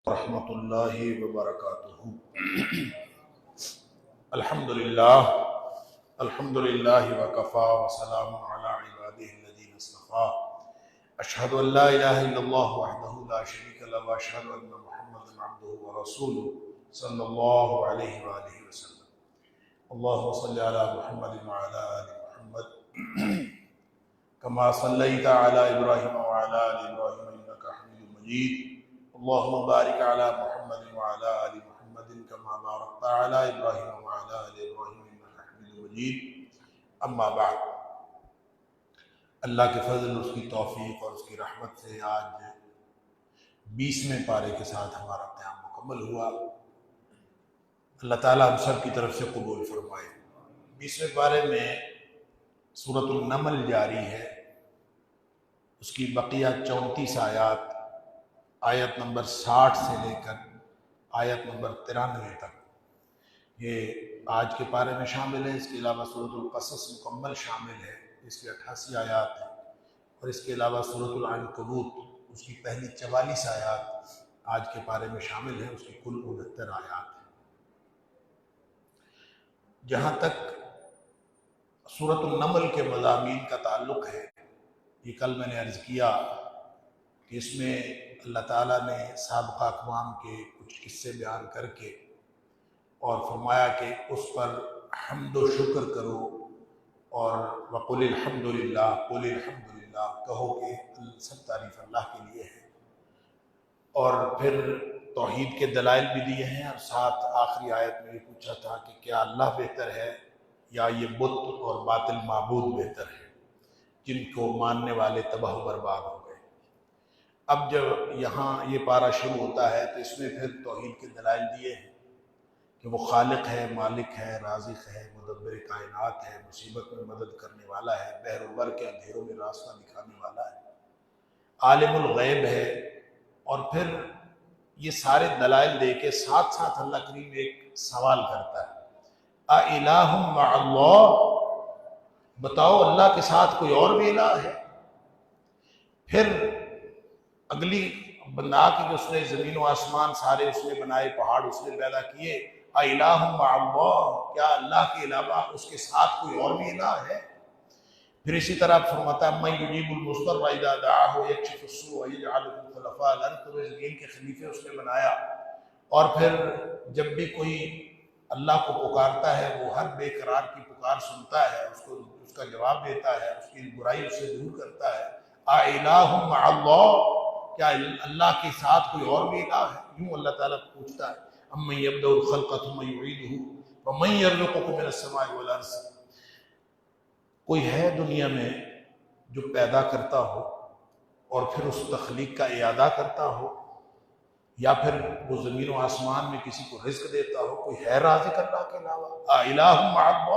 ورحمۃ اللہ وبرکاتہ۔ الحمدللہ وکفی وسلام علی عبادہ الذین اصطفیٰ۔ اشہد ان لا الہ الا اللہ وحدہ لا شریک لہ واشہد ان محمدا عبدہ ورسولہ صلی اللہ علیہ وآلہ وسلم۔ اللہم صلی علی محمد وعلی آل محمد کما صلیت علی ابراہیم وعلی آل ابراہیم انک حمید مجید۔ اللہم بارک علی محمد وعلی آل محمد کما بارکت علی ابراہیم وعلی آل ابراہیم انک حمید مجید۔ اما بعد، اللہ کے فضل، اس کی توفیق اور اس کی رحمت سے آج 20ویں پارے کے ساتھ ہمارا قیام مکمل ہوا۔ اللہ تعالیٰ ہم سب کی طرف سے قبول فرمائے۔ 20ویں پارے میں سورۃ النمل جاری ہے، اس کی بقیہ 34 آیات، آیت نمبر 60 سے لے کر آیت نمبر 93 تک یہ آج کے پارے میں شامل ہے۔ اس کے علاوہ سورۃ القصص مکمل شامل ہے، اس کی 88 آیات ہیں، اور اس کے علاوہ سورۃ العنکبوت اس کی پہلی 44 آیات آج کے پارے میں شامل ہیں، اس کی کل 69 آیات ہیں۔ جہاں تک سورۃ النمل کے مضامین کا تعلق ہے، یہ کل میں نے عرض کیا کہ اس میں اللہ تعالیٰ نے سابقہ اقوام کے کچھ قصے بیان کر کے اور فرمایا کہ اس پر حمد و شکر کرو، اور وَقُلِ الْحَمْدُ لِلَّهِ، قُلِ الْحَمْدُ لِلَّهِ، کہو کہ سب تعریف اللہ کے لیے ہے۔ اور پھر توحید کے دلائل بھی دیے ہیں، اور ساتھ آخری آیت میں یہ پوچھا تھا کہ کیا اللہ بہتر ہے یا یہ بت اور باطل معبود بہتر ہے جن کو ماننے والے تباہ و برباد ہو گئے۔ اب جب یہاں یہ پارہ شروع ہوتا ہے تو اس میں پھر توحید کے دلائل دیے ہیں کہ وہ خالق ہے، مالک ہے، رازق ہے، مدبر کائنات ہے، مصیبت میں مدد کرنے والا ہے، بحر و بر کے اندھیروں میں راستہ دکھانے والا ہے، عالم الغیب ہے۔ اور پھر یہ سارے دلائل دے کے ساتھ ساتھ اللہ کریم ایک سوال کرتا ہے، اَإِلَٰهٌ مَّعَ اللَّهِ، بتاؤ اللہ کے ساتھ کوئی اور بھی الہ ہے؟ پھر اگلی بنا کہ اس نے زمین و آسمان سارے اس نے بنائے، پہاڑ اس نے پیدا کیے، اِلَٰهٌ مَّعَ اللَّهِ، کیا اللہ کے علاوہ اس کے ساتھ کوئی اور بھی الہ ہے؟ پھر اسی طرح فرماتا ہے مَن يُجِيبُ الْمُضْطَرَّ إِذَا دَعَاهُ وَيَكْشِفُ السُّوءَ وَيَجْعَلُكُمْ خُلَفَاءَ الْأَرْضِ، تو زمین کے خلیفے اس نے بنایا۔ اور پھر جب بھی کوئی اللہ کو پکارتا ہے وہ ہر بے قرار کی پکار سنتا ہے، اس کا جواب دیتا ہے، اس کی برائی اس سے دور کرتا ہے۔ اِلَٰهٌ مَّعَ اللَّهِ، کیا اللہ کے ساتھ کوئی اور بھی الہ ہے؟ یوں اللہ تعالیٰ پوچھتا ہے، اَمَّن يَبْدَأُ الْخَلْقَ ثُمَّ يُعِيدُهُ وَمَن يَرْزُقُكُم مِّنَ السَّمَاءِ وَالْأَرْضِ، کوئی ہے دنیا میں جو پیدا کرتا ہو اور پھر اس تخلیق کا اعادہ کرتا ہو، یا پھر وہ زمین و آسمان میں کسی کو رزق دیتا ہو؟ کوئی ہے رازق اللہ کے علاوہ؟ اِلَٰهٌ مَّعَ اللَّهِ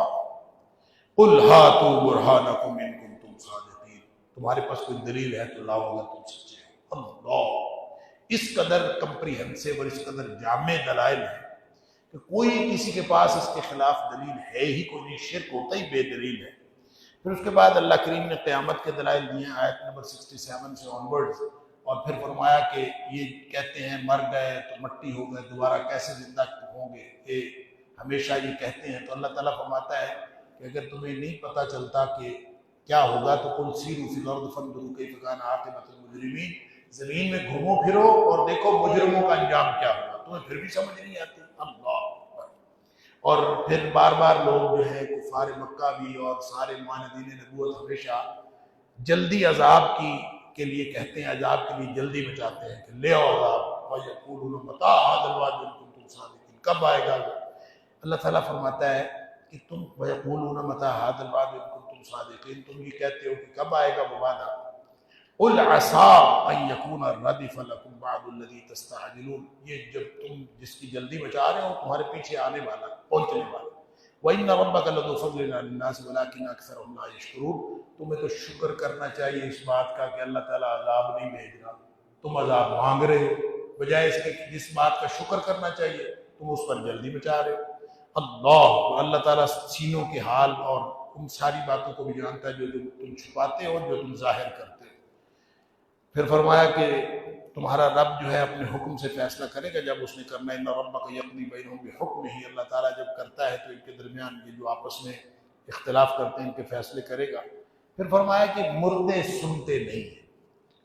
قُلْ هَاتُوا بُرْهَانَكُمْ إِن كُنتُمْ صَادِقِينَ، تمہارے پاس کوئی دلیل ہے تو لاؤ اگر تم سچے ہو۔ اللہ، اس قدر کمپریہنسو اور اس قدر جامع دلائل ہیں کہ کوئی کسی کے پاس اس کے خلاف دلیل ہے ہی کوئی نہیں، شرک ہوتا ہی بے دلیل ہے۔ پھر اس کے بعد اللہ کریم نے قیامت کے دلائل دیے ہیں آیت نمبر 67 سے آنورڈز، اور پھر فرمایا کہ یہ کہتے ہیں مر گئے تو مٹی ہو گئے، دوبارہ کیسے زندہ ہوں گے، یہ ہمیشہ یہ کہتے ہیں۔ تو اللہ تعالیٰ فرماتا ہے کہ اگر تمہیں نہیں پتہ چلتا کہ کیا ہوگا تو قُلْ سِیرُوا فِی الْأَرْضِ فَانْظُرُوا کَیْفَ کَانَ عَاقِبَةُ الْمُجْرِمِینَ، زمین میں گھومو پھرو اور دیکھو مجرموں کا انجام کیا ہوگا، تمہیں پھر بھی سمجھ نہیں آتی۔ اللہ اکبر۔ اور پھر بار بار لوگ جو ہے کفار مکہ بھی اور سارے معاندین نبوت ہمیشہ جلدی عذاب کے لیے کہتے ہیں، عذاب کے لیے جلدی مچاتے ہیں کہ لے آؤ عذاب، وَيَقُولُونَ مَتَىٰ هَٰذَا الْوَعْدُ إِن كُنتُمْ صَادِقِينَ، کب آئے گا؟ اللہ تعالیٰ فرماتا ہے کہ تم وَيَقُولُونَ مَتَىٰ هَٰذَا الْوَعْدُ إِن كُنتُمْ صَادِقِينَ، تم یہ کہتے ہو کہ کب آئے گا وہ وعدہ۔ قُلْ عَسَىٰ أَن يَكُونَ رَدِفَ لَكُمْ بَعْضُ الَّذِي تَسْتَعْجِلُونَ، یہ جب تم جس کی جلدی مچا رہے ہو تمہارے پیچھے آنے والا، پہنچنے والا۔ وَإِنَّ رَبَّكَ لَذُو فَضْلٍ عَلَى النَّاسِ وَلَٰكِنَّ أَكْثَرَهُمْ لَا يَشْكُرُونَ، تمہیں تو شکر کرنا چاہیے اس بات کا کہ اللہ تعالیٰ عذاب نہیں بھیج رہا، تم عذاب مانگ رہے ہو، بجائے اس کے جس بات کا شکر کرنا چاہیے تم اس پر جلدی مچا رہے ہو۔ اللہ تعالیٰ سینوں کے حال اور ان ساری باتوں کو بھی جانتا ہے جو تم چھپاتے ہو، جو تم ظاہر کرتے ہو۔ پھر فرمایا کہ تمہارا رب جو ہے اپنے حکم سے فیصلہ کرے گا جب اس نے کرنا ہے۔ ان ربک یقضی بینہم بحکمہ، اللہ تعالیٰ جب کرتا ہے تو ان کے درمیان یہ جو آپس میں اختلاف کرتے ہیں ان کے فیصلے کرے گا۔ پھر فرمایا کہ مردے سنتے نہیں ہیں،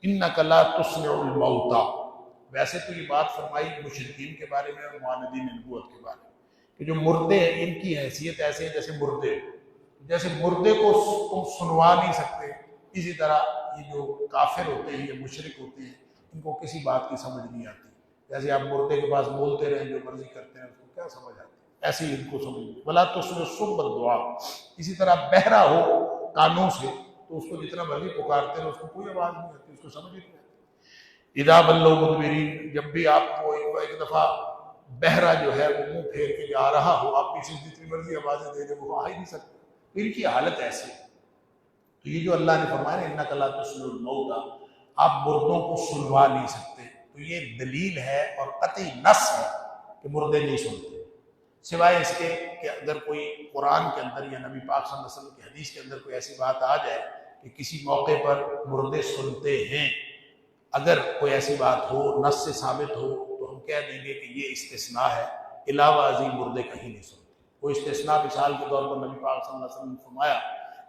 انک لا تسمع الموتى۔ ویسے تو یہ بات فرمائی مشرکین کے بارے میں اور معاندین نبوت کے بارے میں کہ جو مردے ہیں ان کی حیثیت ایسے ہے جیسے مردے، جیسے مردے کو تم سنوا نہیں سکتے، اسی طرح یہ جو کافر ہوتے ہیں یا مشرک ہوتے ہیں ان کو کسی بات کی سمجھ نہیں آتی۔ جیسے آپ مردے کے پاس بولتے رہیں جو مرضی کرتے ہیں اس کو کیا سمجھ آتی ہے، ایسے ہی ان کو سمجھ نہیں۔ ولا تسمع الصم الدعاء، اسی طرح بہرا ہو کانوں سے تو اس کو جتنا مرضی پکارتے رہے اس کو کوئی آواز نہیں آتی، اس کو سمجھ نہیں آتی۔ اذا ولوا مدبرین، جب بھی آپ کو ایک دفعہ بہرا جو ہے وہ منہ پھیر کے جا رہا ہو، آپ پیچھے جتنی مرضی آوازیں دے دیں وہ آ ہی نہیں سکتے، ان کی حالت ایسی ہے۔ تو یہ جو اللہ نے فرمایا انک لا تسمع الموتى، آپ مردوں کو سنوا نہیں سکتے، تو یہ دلیل ہے اور قطعی نص ہے کہ مردے نہیں سنتے، سوائے اس کے کہ اگر کوئی قرآن کے اندر یا نبی پاک صلی اللہ علیہ وسلم کی حدیث کے اندر کوئی ایسی بات آ جائے کہ کسی موقع پر مردے سنتے ہیں، اگر کوئی ایسی بات ہو نص سے ثابت ہو تو ہم کہہ دیں گے کہ یہ استثناء ہے، علاوہ ازیں مردے کہیں نہیں سنتے۔ کوئی استثناء مثال کے طور پر نبی پاک صلی اللہ علیہ وسلم نے فرمایا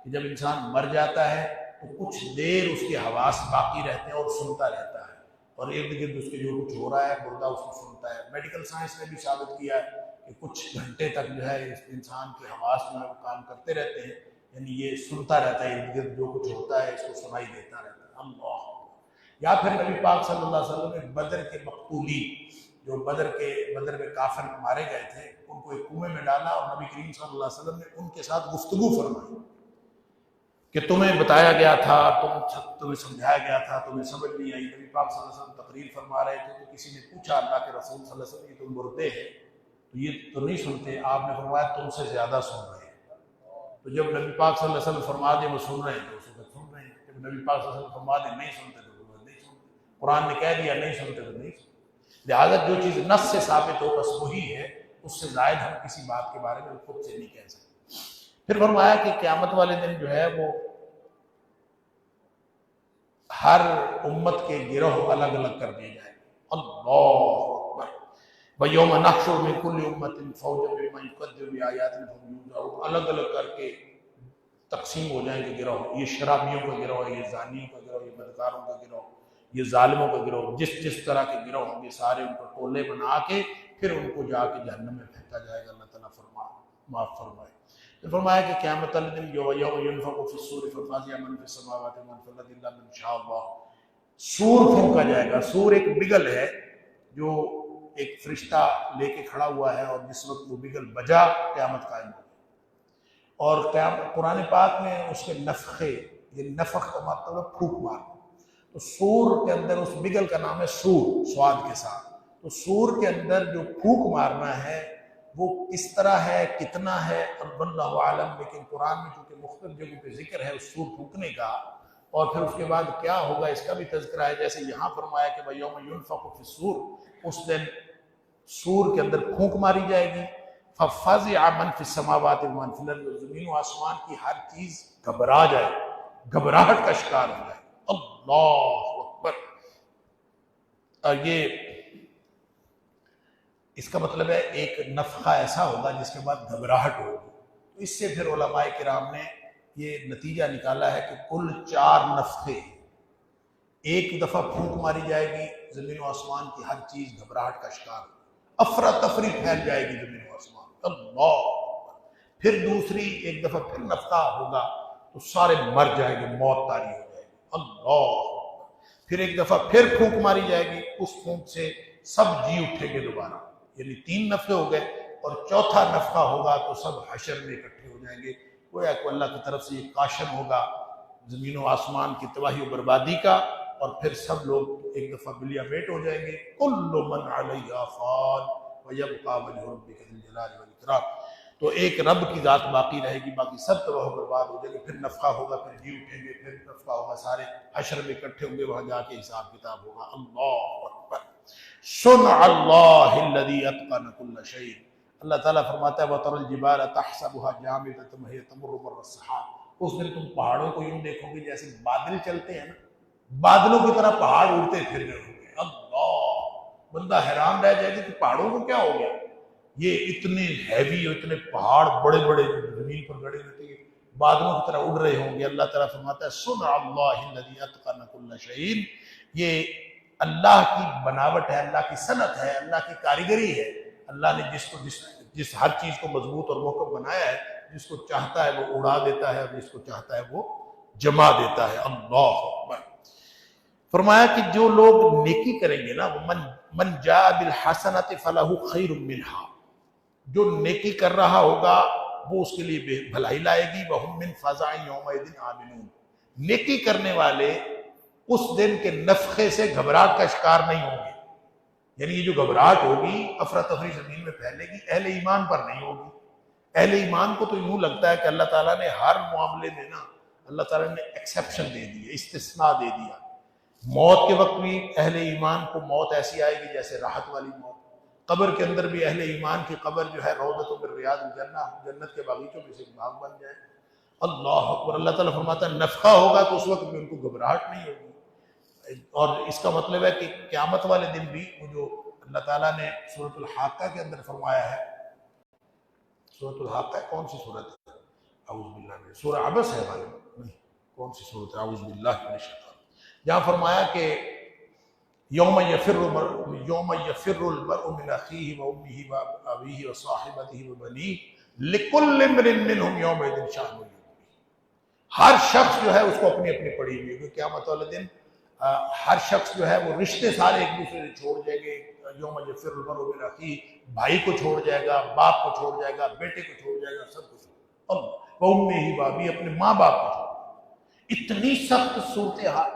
کہ جب انسان مر جاتا ہے تو کچھ دیر اس کے حواس باقی رہتے ہیں اور سنتا رہتا ہے، اور ارد گرد اس کے جو کچھ ہو رہا ہے مردہ اس کو سنتا ہے۔ میڈیکل سائنس نے بھی ثابت کیا ہے کہ کچھ گھنٹے تک جو ہے اس انسان کے حواس جو ہے وہ کام کرتے رہتے ہیں، یعنی یہ سنتا رہتا ہے، ارد گرد جو کچھ ہوتا ہے اس کو سنائی دیتا رہتا ہے۔ اللہ، یا پھر نبی پاک صلی اللہ علیہ وسلم نے بدر کے مقتولین، جو بدر میں کافر مارے گئے تھے، ان کو ایک کنویں میں ڈالا اور نبی کریم صلی اللہ علیہ وسلم نے ان کے ساتھ گفتگو فرمائی کہ تمہیں بتایا گیا تھا، تمہیں سمجھایا گیا تھا، تمہیں سمجھ نہیں آئی۔ نبی پاک صلی اللہ علیہ وسلم تقریر فرما رہے تھے تو کسی نے پوچھا اللہ کے رسول صلی اللہ علیہ وسلم، یہ تم مردے ہیں تو یہ تو نہیں سنتے؟ آپ نے فرمایا تم سے زیادہ سن رہے ہیں۔ تو جب نبی پاک صلی اللہ علیہ وسلم فرما دے وہ سن رہے ہیں تو اس وقت سن رہے ہیں، جب نبی پاک صلی اللہ علیہ وسلم فرما دے نہیں سنتے تو وہ نہیں سنتے۔ قرآن نے کہہ دیا نہیں سنتے تو نہیں سنتے، لہٰذا جو چیز نص سے ثابت ہو بس وہی ہے، اس سے زائد ہم کسی بات کے بارے میں خود سے نہیں کہہ سکتے۔ پھر فرمایا کہ قیامت والے دن جو ہے وہ ہر امت کے گروہ الگ الگ کر دیے جائیں گے۔ اللہ اکبر۔ وَيَوْمَ نَحْشُرُ مِنْ كُلِّ أُمَّةٍ فَوْجًا مِّمَّنْ يُكَذِّبُ بِآيَاتِنَا فَهُمْ يُوزَعُونَ، الگ الگ کر کے تقسیم ہو جائیں گے گروہ، یہ شرابیوں کا گروہ ہے، یہ زانیوں کا گروہ، یہ بدکاروں کا گروہ، یہ ظالموں کا گروہ، جس طرح کے گروہ ہوں گے سارے ان کو ٹولے بنا کے پھر ان کو جا کے جہنم میں پھینکا جائے گا۔ اللہ تعالیٰ معاف فرمائے۔ پھر فرمایا کہ قیامت والے دن یوم ينفخ في الصور ففزع من في السماوات ومن في الارض الا من شاء اللہ، سور پھونکا جائے گا۔ سور ایک بگل ہے جو ایک فرشتہ لے کے کھڑا ہوا ہے، اور جس وقت وہ بگل بجا قیامت قائم ہو گئی۔ اور قرآن پاک میں اس کے نفخے، یعنی نفخ کا مطلب ہے پھونک مار، تو سور کے اندر اس بگل کا نام ہے سور، سواد کے ساتھ۔ تو سور کے اندر جو پھونک مارنا ہے وہ کس طرح ہے، کتنا ہے، اللہ عالم، لیکن قرآن میں چونکہ مختلف جگہوں پہ ذکر ہے اس سور پھونکنے کا، اور پھر اس کے بعد کیا ہوگا اس کا بھی تذکرہ ہے۔ جیسے یہاں فرمایا کہ وَيَوْمَ يُنفَخُ فِي الصُّورِ، اس دن سور کے اندر پھونک ماری جائے گی، فَفَزِعَ مَنْ فِي السَّمَاوَاتِ وَمَنْ فِي الْأَرْضِ، زمین و آسمان کی ہر چیز گھبرا جائے، گھبراہٹ کا شکار ہو جائے۔ اللہ اکبر۔ اور یہ اس کا مطلب ہے ایک نفخہ ایسا ہوگا جس کے بعد گھبراہٹ ہوگی۔ تو اس سے پھر علماء کرام نے یہ نتیجہ نکالا ہے کہ کل 4 نفخے، ایک دفعہ پھونک ماری جائے گی، زمین و آسمان کی ہر چیز گھبراہٹ کا شکار ہوگی، افراتفری پھیل جائے گی زمین و آسمان۔ اللہ، پھر دوسری ایک دفعہ پھر نفخہ ہوگا تو سارے مر جائیں گے، موت طاری ہو جائے گی۔ اللہ، پھر ایک دفعہ پھر پھونک ماری جائے گی، اس پھونک سے سب جی اٹھیں گے دوبارہ، یعنی 3 نفخے ہو گئے، اور چوتھا نفخہ ہوگا تو سب حشر میں اکٹھے ہو جائیں گے۔ گویا کہ اللہ کی طرف سے یہ کاشن ہوگا زمین و آسمان کی تباہی و بربادی کا، اور پھر سب لوگ ایک دفعہ بلیا بیٹ ہو جائیں گے۔ کل من علیہا فان ویبقی وجہ ربک ذو الجلال والاکرام۔ تو ایک رب کی ذات باقی رہے گی، باقی سب تباہ و برباد ہو جائیں گے۔ پھر نفخہ ہوگا، پھر جی اٹھیں گے، پھر نفخہ ہوگا، سارے حشر میں اکٹھے ہوں گے، وہاں جا کے حساب کتاب ہوگا۔ اللہ اکبر۔ صنع اللہ الذی اتقن کل شیء، اللہ تعالیٰ فرماتا ہے وَتَرَى الْجِبَالَ تَحْسَبُهَا جَامِدَةً وَهِيَ تَمُرُّ مَرَّ السَّحَابِ، اس دن تم پہاڑوں کو یوں دیکھو گے جیسے بادل چلتے ہیں نا، بادلوں کی طرح پہاڑ اڑتے پھر رہے ہوں گے۔ بندہ حیران رہ جائے گا کہ پہاڑوں کو کیا ہو گیا، یہ اتنے ہیوی اور اتنے پہاڑ بڑے بڑے زمین پر گڑے ہوتے ہیں بادلوں کی طرح اڑ رہے ہوں گے. اللہ تعالیٰ فرماتا ہے صنع اللہ الذی اتقن کل شیء، یہ اللہ کی بناوٹ ہے، اللہ کی صنعت ہے، اللہ کی کاریگری ہے. اللہ نے جس ہر چیز کو مضبوط اور محکم بنایا ہے، جس کو چاہتا ہے وہ اڑا دیتا ہے اور جس کو چاہتا ہے وہ جما دیتا ہے. اللہ اکبر. فرمایا کہ جو لوگ نیکی کریں گے نا، وہ من جاء بالحسنۃ فلہ خیر منہا، جو نیکی کر رہا ہوگا وہ اس کے لیے بھلائی لائے گی. وہم من فزع یومئذ آمنون، نیکی کرنے والے اس دن کے نفخے سے گھبراہٹ کا شکار نہیں ہوں گے. یعنی یہ جو گھبراہٹ ہوگی، افراتفری زمین میں پھیلے گی، اہل ایمان پر نہیں ہوگی. اہل ایمان کو تو یوں لگتا ہے کہ اللہ تعالیٰ نے ہر معاملے میں نا، اللہ تعالیٰ نے ایکسیپشن دے دی، استثناء دے دیا. موت کے وقت بھی اہل ایمان کو موت ایسی آئے گی جیسے راحت والی موت. قبر کے اندر بھی اہل ایمان کی قبر جو ہے روضۃ من ریاض الجنہ، جنت کے باغیچوں میں سے ایک باغ بن جائے. اللہ اکبر. اللہ تعالیٰ فرماتا ہے نفخہ ہوگا تو اس وقت بھی ان کو گھبراہٹ نہیں ہوگی. اور اس کا مطلب ہے کہ قیامت والے دن بھی وہ جو اللہ تعالیٰ نے سورۃ الحاقہ کے اندر فرمایا ہے، سورۃ الحاقہ کون سی سورت ہے؟ اعوذ باللہ من سورہ عبس ہے غالباً، نہیں کون سی سورت ہے؟ اعوذ باللہ من الشیطان. جہاں فرمایا کہ یوم یفر المرء من اخیہ وامہ وابیہ وصاحبتہ وبنیہ لکل امرئ منہم یومئذ شأن یغنیہ. ہر شخص جو ہے اس کو اپنی اپنی پڑی ہوئی ہے. قیامت والے دن ہر شخص جو ہے وہ رشتے سارے ایک دوسرے سے چھوڑ جائیں گے. یوم یفر المرء من اخیہ، بھائی کو چھوڑ جائے گا، باپ کو چھوڑ جائے گا، بیٹے کو چھوڑ جائے گا، سب کو چھوڑ. وامہ وابیہ، اپنے ماں باپ کو چھوڑ. اتنی سخت صورتحال،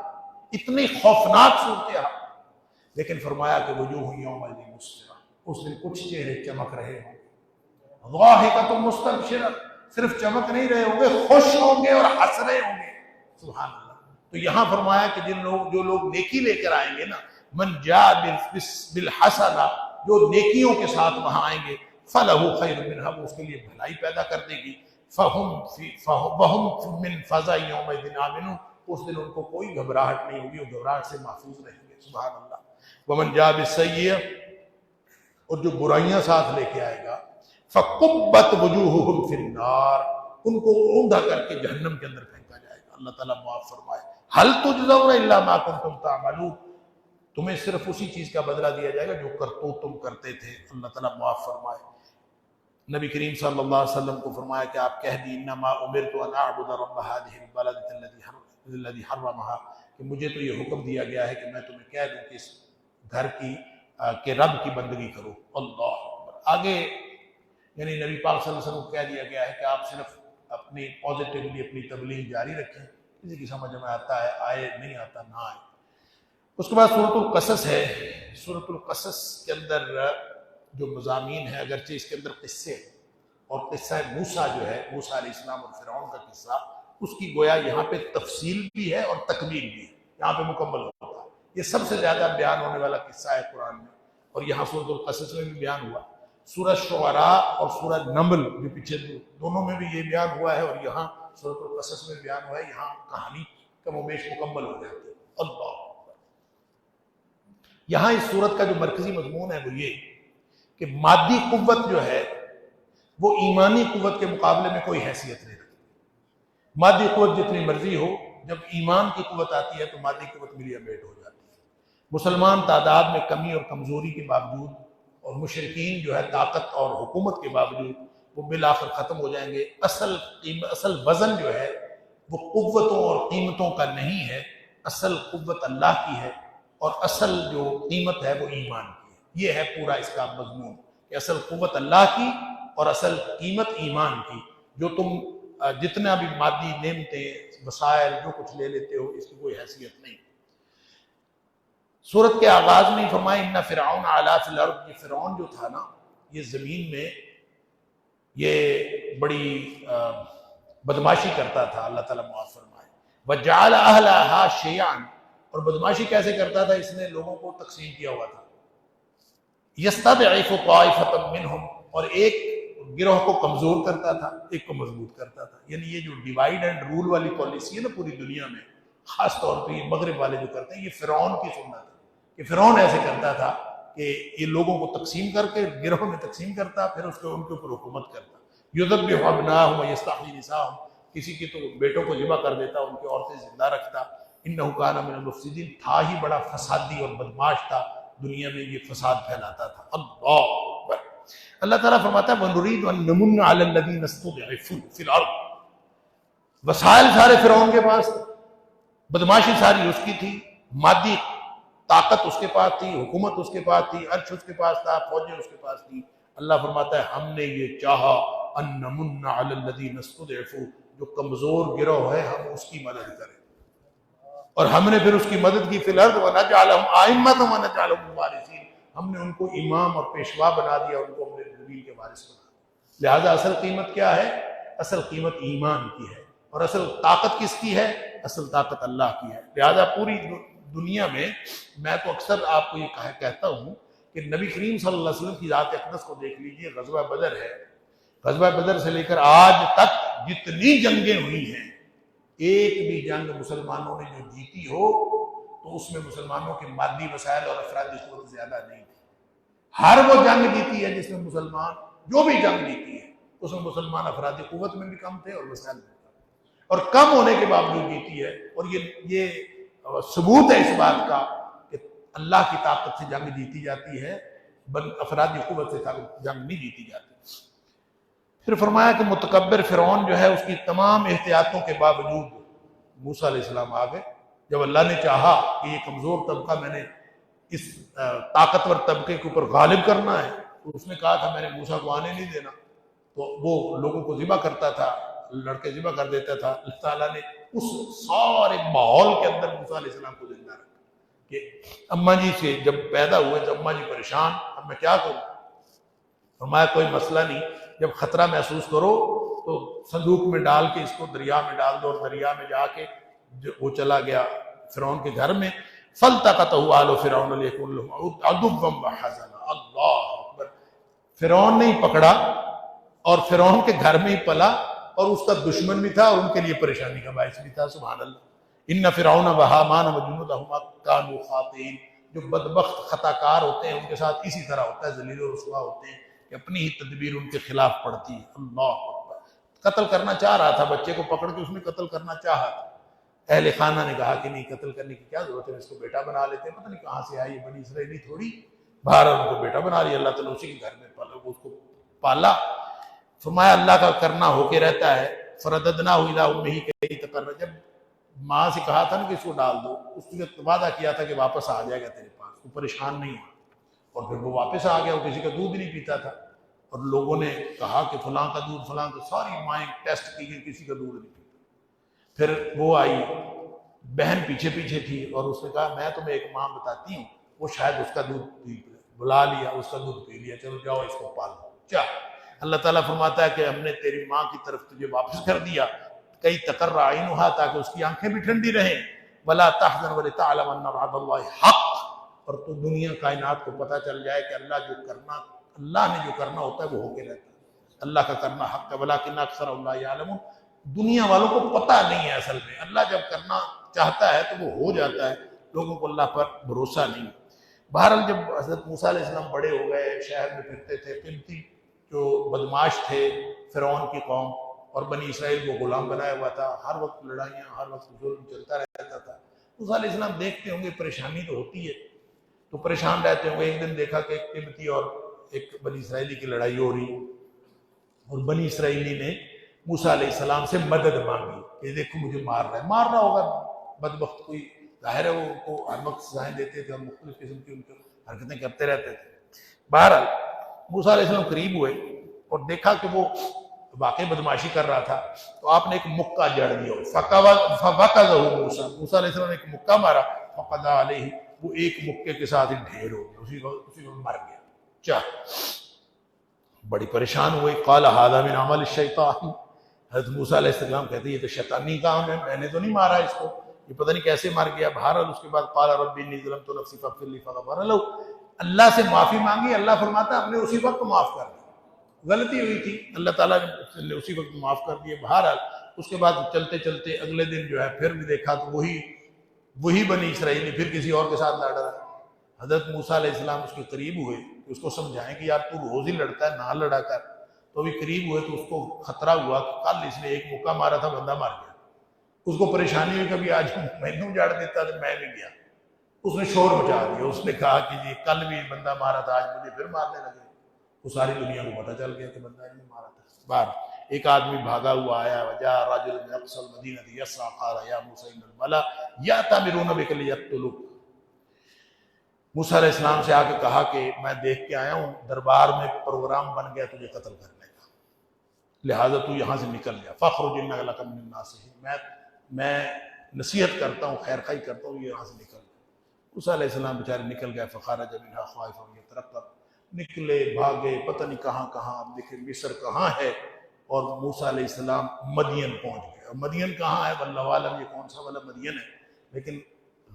اتنی خوفناک صورتحال. لیکن فرمایا کہ وجوہ یومئذ مسفرہ، اس دن کچھ چہرے چمک رہے ہوں گے. ضاحکۃ مستبشرہ، صرف چمک نہیں رہے ہوں گے، خوش ہوں گے اور ہنس رہے ہوں گے. سبحان اللہ. تو یہاں فرمایا کہ جو لوگ نیکی لے کر آئیں گے نا، من جاء بالحسنہ، جو نیکیوں کے ساتھ وہاں آئیں گے، فلہ خیر منہا، وہ اس کے لیے بھلائی پیدا کر دے گی. وہم من فزع یومئذ آمنون، اس دن ان کو کوئی گھبراہٹ نہیں ہوگی، وہ گھبراہٹ سے محفوظ رہیں گے. سبحان اللہ. ومن جاء بالسیئہ، اور جو برائیاں ساتھ لے کے آئے گا، فکبت وجوہہم فی النار، ان کو اوندا کر کے جہنم کے اندر پھینکا جائے گا. اللہ تعالیٰ معاف فرمائے. هل تجزون الا ما کنتم تعملون، تمہیں صرف اسی چیز کا بدلہ دیا جائے گا جو کرتوت تم کرتے تھے. اللہ تعالیٰ معاف فرمائے. نبی کریم صلی اللہ علیہ وسلم کو فرمایا کہ آپ کہہ دی انما امرت ان اعبد رب هذه البلدة الذي حرمها، کہ مجھے تو یہ حکم دیا گیا ہے کہ میں تمہیں کہہ دوں کہ اس گھر کی کہ رب کی بندگی کرو. اللہ اکبر. آگے یعنی نبی پاک صلی اللہ علیہ وسلم کو کہہ دیا گیا ہے کہ آپ صرف اپنی پازیٹیولی اپنی تبلیغ جاری رکھیں، کسی کی سمجھ میں آتا ہے آئے، نہیں آتا نہ آئے. اس کے بعد سورۃ القصص ہے. سورۃ القصص کے اندر جو مضامین ہیں، اگرچہ اس کے اندر قصے اور قصہ موسیٰ جو ہے، موسیٰ علیہ السلام اور فرعون کا قصہ، اس کی گویا یہاں پہ تفصیل بھی ہے اور تکمیل بھی ہے، یہاں پہ مکمل ہوتا ہے. یہ سب سے زیادہ بیان ہونے والا قصہ ہے قرآن میں، اور یہاں سورۃ القصص میں بھی بیان ہوا. سورہ شعراء اور سورہ نمل جو پیچھے دونوں میں بھی یہ بیان ہوا ہے، اور یہاں سورۃ القصص میں بیان ہوا ہے. یہاں کہانی کم و بیش مکمل ہو جاتی ہے. اللہ اکبر. یہاں اس سورت کا جو مرکزی مضمون ہے وہ یہ کہ مادی قوت جو ہے وہ ایمانی قوت کے مقابلے میں کوئی حیثیت نہیں رکھتی. مادی قوت جتنی مرضی ہو، جب ایمان کی قوت آتی ہے تو مادی قوت ملی امیٹ ہو جاتی ہے. مسلمان تعداد میں کمی اور کمزوری کے باوجود، اور مشرکین جو ہے طاقت اور حکومت کے باوجود، وہ بالآخر ختم ہو جائیں گے. اصل وزن جو ہے وہ قوتوں اور قیمتوں کا نہیں ہے، اصل قوت اللہ کی ہے، اور اصل جو قیمت ہے وہ ایمان کی ہے. یہ ہے پورا اس کا مضمون کہ اصل قوت اللہ کی اور اصل قیمت ایمان کی. جو تم جتنا بھی مادی نعمتیں، وسائل، جو کچھ لے لیتے ہو، اس کی کوئی حیثیت نہیں. سورت کے آغاز میں فرمایا ان فرعون علا فی الارض، یہ فرعون جو تھا نا، یہ زمین میں یہ بڑی بدماشی کرتا تھا. اللہ تعالیٰ معاف فرمائے. وجعل اہلھا شیعا، اور بدماشی کیسے کرتا تھا؟ اس نے لوگوں کو تقسیم کیا ہوا تھا. یستضعف طائفۃ منہم، اور ایک گروہ کو کمزور کرتا تھا، ایک کو مضبوط کرتا تھا. یعنی یہ جو ڈیوائیڈ اینڈ رول والی پالیسی ہے نا پوری دنیا میں، خاص طور پہ یہ مغرب والے جو کرتے ہیں، یہ فرعون کی سنت ہے کہ فرعون ایسے کرتا تھا کہ یہ لوگوں کو تقسیم کر کے گروہ میں تقسیم کرتا، پھر اس کے ان کے اوپر حکومت کرتا. یذبح ابناءهم ویستحیی نساءهم، کسی کی تو بیٹوں کو ذبح کر دیتا، ان کی عورتیں زندہ رکھتا. انہ کان من المفسدین، تھا ہی بڑا فسادی اور بدماش تھا، دنیا میں یہ فساد پھیلاتا تھا. اللہ اکبر. اللہ تعالیٰ فرماتا ہے وَنُرِيدُ أَن نَّمُنَّ عَلَى الَّذِينَ اسْتُضْعِفُوا فِي الْأَرْضِ. وسائل سارے فرعون کے پاس، بدماشی ساری اس کی تھی، مادی طاقت اس کے پاس تھی، حکومت اس کے پاس تھی، عرش اس کے پاس تھا، فوجیں اس کے پاس تھی. اللہ فرماتا ہے ہم نے یہ چاہا ان نمن علی الذین استضعفوا، جو کمزور گروہ ہے ہم اس کی مدد کریں، اور ہم نے پھر اس کی مدد کی فی الارض ونجعلہم ائمۃ ونجعلہم الوارثین، ہم نے ان کو امام اور پیشوا بنا دیا، ان کو اپنے زمین کے وارث بنا دیا. لہذا اصل قیمت کیا ہے؟ اصل قیمت ایمان کی ہے، اور اصل طاقت کس کی ہے؟ اصل طاقت اللہ کی ہے. لہذا پوری دنیا میں تو اکثر آپ کو یہ کہتا ہوں کہ نبی کریم صلی اللہ علیہ وسلم کی ذات اقدس کو دیکھ لیجئے. غزوہ بدر ہے، غزوہ بدر سے لے کر آج تک جتنی جنگیں ہوئی ہیں، ایک بھی جنگ مسلمانوں نے جو جیتی ہو تو اس میں مسلمانوں کے مادی وسائل اور افرادی قوت زیادہ نہیں تھی. ہر وہ جنگ جیتی ہے جس میں مسلمان، جو بھی جنگ جیتی ہے اس میں مسلمان افرادی قوت میں بھی کم تھے اور وسائل میں بھی کم، اور کم ہونے کے باوجود جیتی ہے. اور یہ ثبوت ہے اس بات کا کہ اللہ کی طاقت سے جنگ جیتی جاتی ہے، افرادی قوت سے جنگ نہیں جیتی جاتی. پھر فرمایا کہ متکبر فرعون جو ہے اس کی تمام احتیاطوں کے باوجود موسیٰ علیہ السلام آ گئے. جب اللہ نے چاہا کہ یہ کمزور طبقہ میں نے اس طاقتور طبقے کے اوپر غالب کرنا ہے، تو اس نے کہا تھا میں نے موسیٰ کو آنے نہیں دینا، تو وہ لوگوں کو ذبح کرتا تھا، لڑکے ذبح کر دیتا تھا. اللہ تعالیٰ نے اس سارے ماحول کے اندر موسیٰ علیہ السلام کو زندہ رکھا کہ اماں جی سے جب پیدا ہوئے تو اماں جی پریشان، اب میں کیا کروں؟ فرمایا کوئی مسئلہ نہیں، جب خطرہ محسوس کرو تو صندوق میں ڈال کے اس کو دریا میں ڈال دو، اور دریا میں جا کے وہ چلا گیا فرعون کے گھر میں. فَالْتَقَطَهُ آلُ فِرْعَوْنَ لِيَكُونَ لَهُمْ عَدُوًّا وَحَزَنًا. اللہ اکبر. فرعون نے ہی پکڑا اور فرعون کے گھر میں ہی پلا، اور اس کا دشمن بھی تھا اور ان کے لیے پریشانی کا باعث بھی تھا. سبحان اللہ. ان فرعون وہامان وجنودہما کانوا خاطئین. جو بدبخت خطا کار ہوتے ہیں ان کے ساتھ اسی طرح ہوتا ہے، ذلیل و رسوا ہوتے ہیں کہ اپنی ہی تدبیر ان کے خلاف پڑتی ہے. اللہ اکبر. قتل کرنا چاہ رہا تھا، بچے کو پکڑ کے اس نے قتل کرنا چاہا تھا. اہل خانہ نے کہا کہ نہیں، قتل کرنے کی کیا ضرورت ہے، اس کو بیٹا بنا لیتے ہیں، پتہ نہیں کہاں سے آئی، بنی اسرائیلی تھوڑی، باہر ان کو بیٹا بنا لیا. اللہ تعالیٰ اسی کے گھر میں اس کو پالا. فرمایا اللہ کا کرنا ہو کے رہتا ہے. فرددناہ الی امہ کئی تقر. جب ماں سے کہا تھا نا کہ اس کو ڈال دو، اس نے وعدہ کیا تھا کہ واپس آ جائے گا تیرے پاس، وہ پریشان نہیں ہوا، اور پھر وہ واپس آ گیا. وہ کسی کا دودھ نہیں پیتا تھا، اور لوگوں نے کہا کہ فلاں کا دودھ، فلاں کا، ساری مائیں ٹیسٹ کی گئی، کسی کا دودھ نہیں پیتا. پھر وہ آئی، بہن پیچھے پیچھے تھی، اور اس نے کہا میں تمہیں ایک ماں بتاتی ہوں، وہ شاید اس کا دودھ پی، بلا لیا، اس کا دودھ پی لیا، چلو جاؤ اس کو پالو. کیا اللہ تعالیٰ فرماتا ہے کہ ہم نے تیری ماں کی طرف تجھے واپس کر دیا، کئی تقر عینھا، تاکہ اس کی آنکھیں بھی ٹھنڈی رہیں، ولا تحزن ولتعلم ان وعد اللہ حق، اور تو دنیا کائنات کو پتہ چل جائے کہ اللہ نے جو کرنا ہوتا ہے وہ ہو کے رہتا ہے. اللہ کا کرنا حق ہے. ولکن اکثر لا یعلمون. دنیا والوں کو پتہ نہیں ہے اصل میں، اللہ جب کرنا چاہتا ہے تو وہ ہو جاتا ہے، لوگوں کو اللہ پر بھروسہ نہیں. بہرحال جب حضرت موسیٰ علیہ السلام بڑے ہو گئے، شہر میں پھرتے تھے، قبطی جو بدماش تھے فرعون کی قوم، اور بنی اسرائیل کو غلام بنایا ہوا تھا، ہر وقت لڑائیاں، ہر وقت ظلم چلتا رہتا تھا. موسیٰ علیہ السلام دیکھتے ہوں گے پریشانی تو ہوتی ہے، تو پریشان رہتے ہوں گے. ایک دن دیکھا کہ ایک قبطی اور ایک بنی اسرائیلی کی لڑائی ہو رہی، اور بنی اسرائیلی نے موسیٰ علیہ السلام سے مدد مانگی کہ دیکھو مجھے مار رہا ہوگا بدبخت کوئی، ظاہر ہے وہ ان کو ہر وقت سزائیں دیتے تھے اور مختلف قسم کی ان کو حرکتیں کرتے رہتے تھے. بہرحال موسیٰ علیہ السلام قریب ہوئے اور دیکھا کہ وہ واقعی بدماشی کر رہا تھا، تو آپ نے ایک مکہ جڑ دیا. فَوَقَذَهُ مُوسَىٰ. موسیٰ علیہ السلام نے ایک مکہ مارا، فَقَضَىٰ عَلَيْهِ. وہ ایک مکے کے ساتھ ڈھیر ہو گیا، اسی میں مر گیا. بڑی پریشان ہوئے. قال هذا من عمل الشیطان. حضرت موسیٰ علیہ السلام کہتے ہیں یہ تو شیطانی کام ہے، میں نے تو نہیں مارا اس کو، یہ پتہ نہیں کیسے مر گیا. بہرحال اس کے بعد قال رب انی ظلمت نفسی فاغفر لی فغفر له. اللہ سے معافی مانگی، اللہ فرماتا ہے ہم نے اسی وقت معاف کر دیا. غلطی ہوئی تھی، اللہ تعالیٰ نے اسی وقت معاف کر دیے. بہرحال اس کے بعد چلتے چلتے اگلے دن جو ہے پھر بھی دیکھا تو وہی بنی اسرائیلی پھر کسی اور کے ساتھ لڑ رہا ہے. حضرت موسیٰ علیہ السلام اس کے قریب ہوئے کہ اس کو سمجھائیں کہ یار تو روز ہی لڑتا ہے، نہ لڑا کر. تو بھی قریب ہوئے تو اس کو خطرہ ہوا کہ کل اس نے ایک موقع مارا تھا، بندہ مار گیا. اس کو پریشانی ہوئی کبھی آج مینوں جاڑ دیتا تو میں نہیں گیا. اس نے شور مچا دیا، اس نے کہا کہ جی کل بھی بندہ مارا تھا، آج مجھے پھر مارنے لگے. وہ ساری دنیا کو پتہ چل گیا کہ بندہ نہیں مارا تھا. بار ایک آدمی بھاگا ہوا آیا، وجاء رجل من اقصى المدینہ یسعی قال یا موسیٰ ان الملأ یأتمرون بک لیقتلوک. موسیٰ علیہ السلام سے آ کے کہا کہ میں دیکھ کے آیا ہوں دربار میں پروگرام بن گیا تجھے قتل کرنے کا، لہٰذا تو یہاں سے نکل گیا. فاخرج انک لک من الناصحین، میں نصیحت کرتا ہوں، خیر خواہی کرتا ہوں، یہاں سے نکل. موسیٰ علیہ السلام بیچارے نکل گئے. فخرج منها خائفا یترقب، نکلے بھاگے پتہ نہیں کہاں کہاں. اب دیکھیں مصر کہاں ہے، اور موسیٰ علیہ السلام مدین پہنچ گئے. اور مدین کہاں ہے واللہ عالم، یہ کون سا والا مدین ہے، لیکن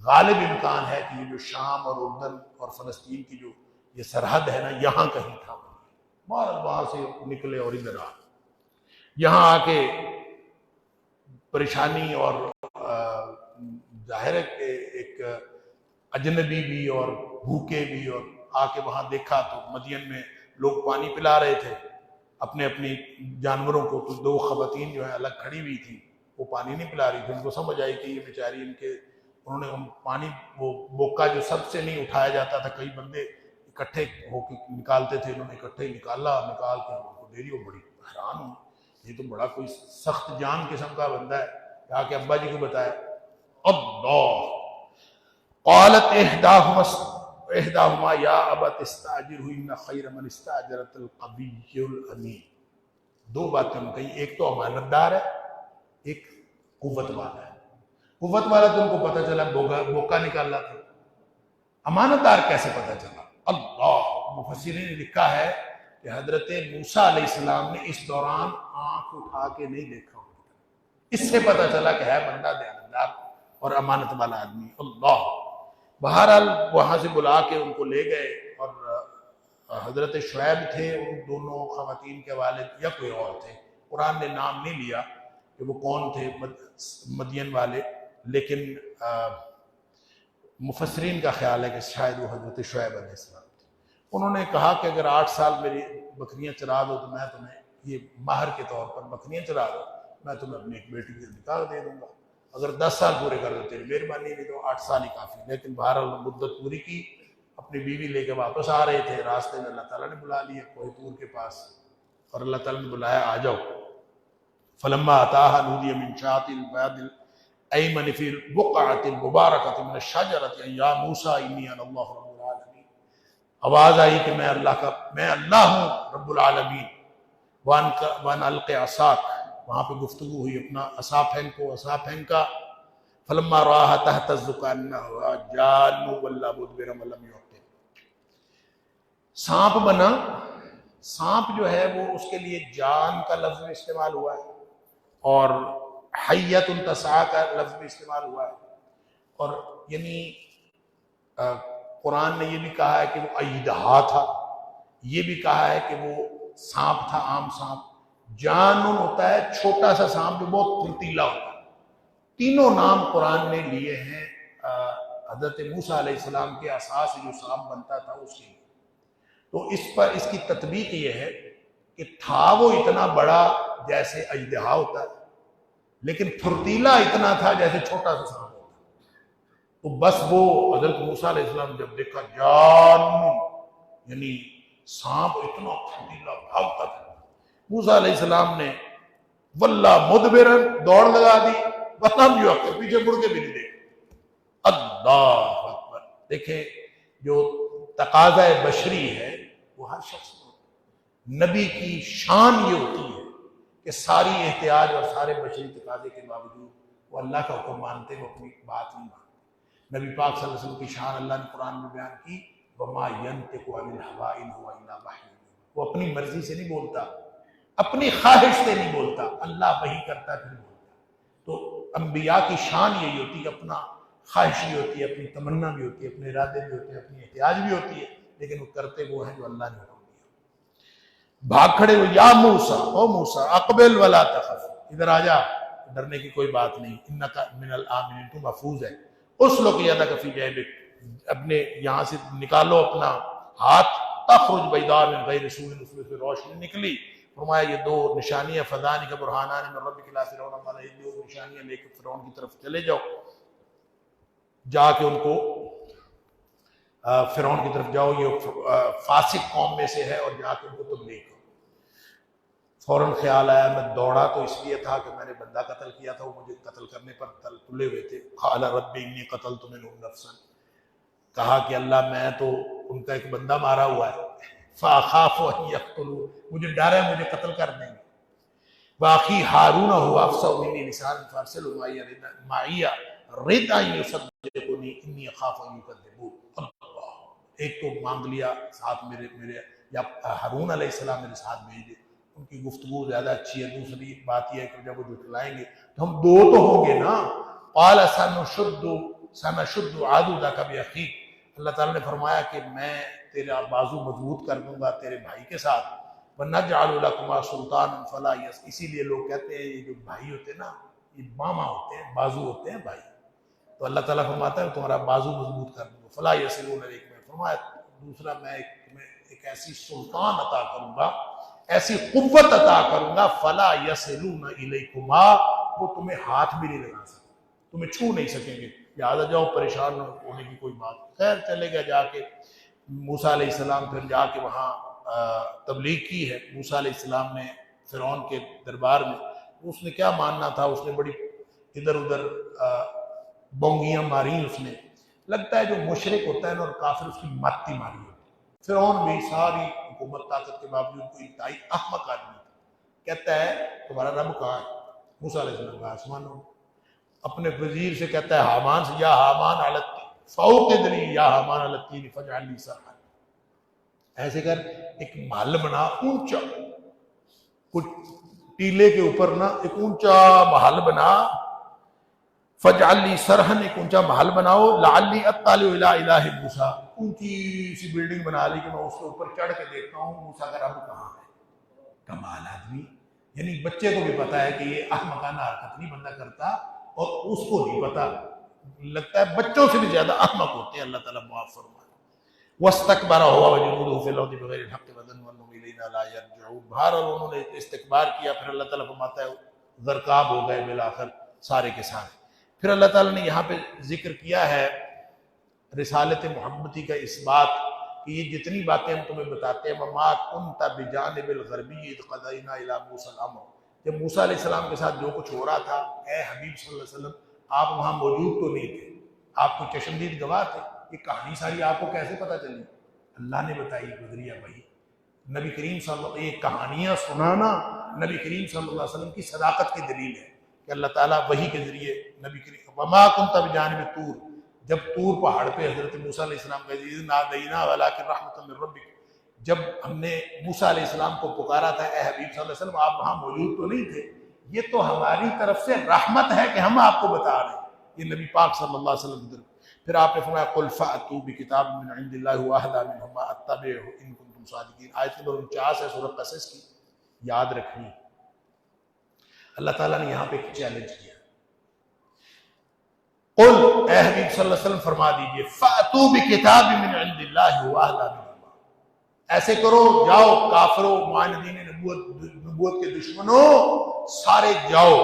غالب امکان ہے کہ یہ جو شام اور اردن اور فلسطین کی جو یہ سرحد ہے نا، یہاں کہیں تھا. وہاں سے نکلے اور ادھر آ یہاں آ کے پریشانی، اور ظاہر ہے کہ ایک اجنبی بھی اور بھوکے بھی، اور آ کے وہاں دیکھا تو مدین میں لوگ پانی پلا رہے تھے اپنے اپنی جانوروں کو. تو دو خواتین جو ہیں الگ کھڑی ہوئی تھی، وہ پانی نہیں پلا رہی تھی. ان کو سمجھ آئی کہ یہ بیچاری انہوں نے پانی، وہ بوکا جو سب سے نہیں اٹھایا جاتا تھا، کئی بندے اکٹھے ہو کے نکالتے تھے، انہوں نے اکٹھے نکال کے ان کو دے دی. وہ بڑی حیران ہوں، یہ تو بڑا کوئی سخت جان قسم کا بندہ ہے. جا کے ابا جی کو بتایا. اللہ قالت احداہما یا ابت استاجرہ ان خیر من استاجرت القوی الامین. دو باتیں ہم کہیں، ایک تو امانت دار ہے، ایک قوت والا ہے. قوت والا تو ان کو پتہ چلا بوکا نکالا تھا، امانت دار کیسے پتہ چلا؟ اللہ مفسرین نے لکھا ہے کہ حضرت موسیٰ علیہ السلام نے اس دوران آنکھ اٹھا کے نہیں دیکھا، اس سے پتہ چلا کہ ہے بندہ دیانتدار اور امانت والا آدمی. اللہ بہرحال وہاں سے بلا کے ان کو لے گئے. اور حضرت شعیب تھے ان دونوں خواتین کے والد، یا کوئی اور تھے، قرآن نے نام نہیں لیا کہ وہ کون تھے مدین والے، لیکن مفسرین کا خیال ہے کہ شاید وہ حضرت شعیب علیہ السلام تھے. انہوں نے کہا کہ اگر 8 سال میری بکریاں چرا دو تو میں تمہیں یہ مہر کے طور پر بکریاں چرا دو، میں تمہیں اپنی ایک بیٹی کا نکاح دے دوں گا. اگر 10 سال پورے کر دو تیری مہربانی، نہیں تو 8 سال ہی کافی. لیکن بہرحال مدت پوری کی، اپنی بیوی لے کے واپس آ رہے تھے. راستے میں اللہ تعالیٰ نے بلا لیا کوہ طور کے پاس، اور اللہ تعالیٰ نے بلایا آ جاؤ. فلما اتاها نودي من شاطئ الواد الايمن في البقعة المباركة من الشجرة يا موسى اني انا الله رب العالمين. آواز آئی کہ میں اللہ ہوں رب العالمین. وان الق عصاک، وہاں پہ گفتگو ہوئی، اپنا عصا پھینکو. عصا پھینکا. فلما رآها تهتز كأنها جان ولا مدبرا ولم يعقب. سانپ بنا. سانپ جو ہے وہ اس کے لیے جان کا لفظ میں استعمال ہوا ہے، اور حیت تسعی کا لفظ بھی استعمال ہوا ہے. اور یعنی قرآن نے یہ بھی کہا ہے کہ وہ ایدہا تھا، یہ بھی کہا ہے کہ وہ سانپ تھا، عام سانپ. جانن ہوتا ہے چھوٹا سا سانپ جو بہت پھرتیلا ہوتا ہے. تینوں نام قرآن نے لیے ہیں حضرت موسیٰ علیہ السلام کے عصا سے جو سانپ بنتا تھا اس کے لیے. تو اس پر اس کی تطبیق یہ ہے کہ تھا وہ اتنا بڑا جیسے اژدہا ہوتا ہے، لیکن پھرتیلا اتنا تھا جیسے چھوٹا سا سانپ ہوتا ہے. تو بس وہ حضرت موسیٰ علیہ السلام جب دیکھا جان، یعنی سانپ اتنا پھرتیلا بھاگتا تھا، موسیٰ علیہ السلام نے واللہ مدبرن دوڑ لگا دی، ولم یعقب، پیچھے مڑ کے بھی نہیں دیکھا. اللہ اکبر. دیکھیں جو تقاضا بشری ہے وہ ہر شخص میں ہوتا ہے. نبی کی شان یہ ہوتی ہے کہ ساری احتیاج اور سارے بشری تقاضے کے باوجود وہ اللہ کا حکم مانتے، وہ اپنی بات نہیں مانتے. نبی پاک صلی اللہ علیہ وسلم کی شان اللہ نے قرآن میں بیان کی، وَمَا يَنْطِقُ عَنِ الْهَوَىٰ إِنْ هُوَ إِلَّا وَحْيٌ يُوحَىٰ. وہ اپنی مرضی سے نہیں بولتا، اپنی خواہش سے نہیں بولتا، اللہ وحی کرتا ہے نہیں بولتا. تو انبیاء کی شان یہی ہوتی ہے، اپنا خواہش بھی ہوتی ہے، اپنی تمنا بھی ہوتی ہے، اپنے ارادے بھی ہوتے ہیں، اپنی احتیاج بھی ہوتی ہے، لیکن وہ کرتے وہ ہیں جو اللہ نے حکم دیا. بھاگ کھڑے ہوئے، یا موسیٰ، او موسیٰ اقبل ولا تخف، ادھر آ جا، ڈرنے کی کوئی بات نہیں، انک من الآمنین، تو محفوظ ہے. اسلک یدک فی جیبک، اپنے یہاں سے نکالو اپنا ہاتھ، تخرج بیضاء من غیر سوء، اس میں سے روشنی نکلی۔ فرمایا یہ دو نشانیاں، فذانک برہانان من ربک الی فرعون وملئہ، یہ دو نشانیاں لے کے فرعون کی طرف چلے جاؤ، جا کے ان کو فرعون کی طرف جاؤ، یہ فاسق قوم میں سے ہے، اور جا کے ان کو تبلیغ کرو۔ فوراً خیال آیا، میں دوڑا تو اس لیے تھا کہ میں نے بندہ قتل کیا تھا، وہ مجھے قتل کرنے پر تلے ہوئے تھے۔ قال رب انی قتلت منهم نفسا، کہا کہ اللہ میں تو ان کا ایک بندہ مارا ہوا ہے، فاخاف ان یقتلون، مجھے ڈر ہے مجھے قتل کر دیں گے۔ واخی ہارون هو افصح منی لسانا فارسلہ معی رد ان یصدقنی انی اخاف ان یکذبون۔ ایک تو مانگ لیا ساتھ میرے یا ہارون علیہ السلام میرے ساتھ بھیج دے، ان کی گفتگو زیادہ اچھی ہے۔ دوسری بات یہ ہے کہ جب وہ جھٹلائیں گے تو ہم دو تو ہوں گے نا۔ قال سنشد عضدک بأخیک، اللہ تعالیٰ نے فرمایا کہ میں تیرا بازو مضبوط کر دوں گا تیرے بھائی کے ساتھ، وَنَجْعَلُ لَكُمَا سُلْطَانًا فَلَا يَسْ، اسی لیے لوگ کہتے ہیں یہ جو بھائی ہوتے ہیں نا، یہ ماما ہوتے ہیں، بازو ہوتے ہیں بھائی، تو اللہ تعالیٰ فرماتا ہے تمہارا بازو مضبوط کر دوں گا، فَلَا يَصِلُونَ إِلَيْكَ، میں فرمایا دوسرا میں تمہیں ایک ایسی سلطان عطا کروں گا، ایسی قوت عطا کروں گا، فَلَا يَصِلُونَ إِلَيْكُمَا، وہ تمہیں ہاتھ بھی نہیں لگا سکتے، تمہیں چھو نہیں سکیں گے، لہٰذا جاؤ، پریشان ہونے کی کوئی بات۔ خیر چلے گیا، جا کے موسیٰ علیہ السلام پھر جا کے وہاں تبلیغ کی ہے۔ موسیٰ علیہ السلام نے فرعون کے دربار میں، اس نے کیا ماننا تھا، اس نے بڑی ادھر ادھر بونگیاں ماری، اس نے لگتا ہے جو مشرک ہوتا ہے نا اور کافر، اس کی ماتی ماری ہوتی ہے۔ فرعون بھی ساری حکومت طاقت کے باوجود کوئی انتہائی احمق آدمی تھا، کہتا ہے تمہارا رب کہاں ہے؟ موسیٰ علیہ السلام کا آسمانوں میں۔ اپنے وزیر سے کہتا ہے حامان سے، یا حامان علی الطین فاوقد لی یا حامان علی الطین فاجعل لی صرحا، ایسے کر ایک محل بنا اونچا، کچھ ٹیلے کے اوپر نا ایک اونچا محل بنا، فاجعل لی صرحا، ایک اونچا محل بناؤ، لعلی اطلع الی الہ موسیٰ، اونچی سی بلڈنگ بنا لی کہ میں اس کے اوپر چڑھ کے دیکھتا ہوں موسیٰ کا رب کہاں ہے۔ کمال آدمی، یعنی بچے کو بھی پتا ہے کہ یہ احمقانہ حرکت نہیں بندہ کرتا، اور اس کو نہیں پتا، لگتا ہے بچوں سے بھی زیادہ احمق ہوتے ہیں، اللہ تعالیٰ معاف فرمائے۔ وَاسْتَكْبَرَ هُوَ وَجُنُودُهُ فِي الْأَرْضِ بِغَيْرِ الْحَقِّ وَظَنُّوا إِلَيْنَا لَا يَرْجِعُونَ، بہرحال انہوں نے استکبار کیا، پھر اللہ تعالیٰ فرماتا ہے غرقاب ہو گئے بالآخر سارے کے سارے۔ پھر اللہ تعالیٰ نے یہاں پہ ذکر کیا ہے رسالت محمدی کا اس بات کہ یہ جتنی باتیں ہم تمہیں بتاتے ہیں، وَمَا كُنْتَ بِجَانِبِ الْغَرْبِيِّ إِذْ قَضَيْنَا إِلَىٰ مُوسَىٰ الْأَمْرَ، جب موسیٰ علیہ السلام کے ساتھ جو کچھ ہو رہا تھا، اے حبیب صلی اللہ علیہ وسلم آپ وہاں موجود تو نہیں تھے، آپ کو چشمدید گواہ تھے، یہ کہانی ساری آپ کو کیسے پتہ چلی؟ اللہ نے بتائی گزریا وہی۔ نبی کریم صلی اللہ علیہ وسلم، یہ کہانیاں سنانا نبی کریم صلی اللہ علیہ وسلم کی صداقت کی دلیل ہے کہ اللہ تعالیٰ وحی کے ذریعے نبی کریم، وما کنت بجانب طور، جب طور پہاڑ پہ حضرت موسیٰ علیہ السلام کا اذ نادینا ولکن رحمۃ من ربک، جب ہم نے موسیٰ علیہ السلام کو پکارا تھا اے حبیب صلی اللہ علیہ وسلم آپ وہاں موجود تو نہیں تھے، یہ تو ہماری طرف سے رحمت ہے کہ ہم آپ کو بتا رہے ہیں، یہ نبی پاک صلی اللہ علیہ وسلم کی طرف۔ پھر آپ نے فرمایا قل فأتوا بکتاب من عند اللہ واہدی منہما اتبعہ ان کنتم صادقین، آیت نمبر 49 ہے سورۃ قصص کی، یاد رکھنی۔ اللہ تعالیٰ نے یہاں پہ ایک چیلنج کیا، قل اے حبیب صلی اللہ علیہ وسلم فرما دیجئے فأتوا بکتاب من عند اللہ واہدی منہما، ایسے کرو جاؤ کافروں معاندین نبوت کے دشمنوں سارے جاؤ،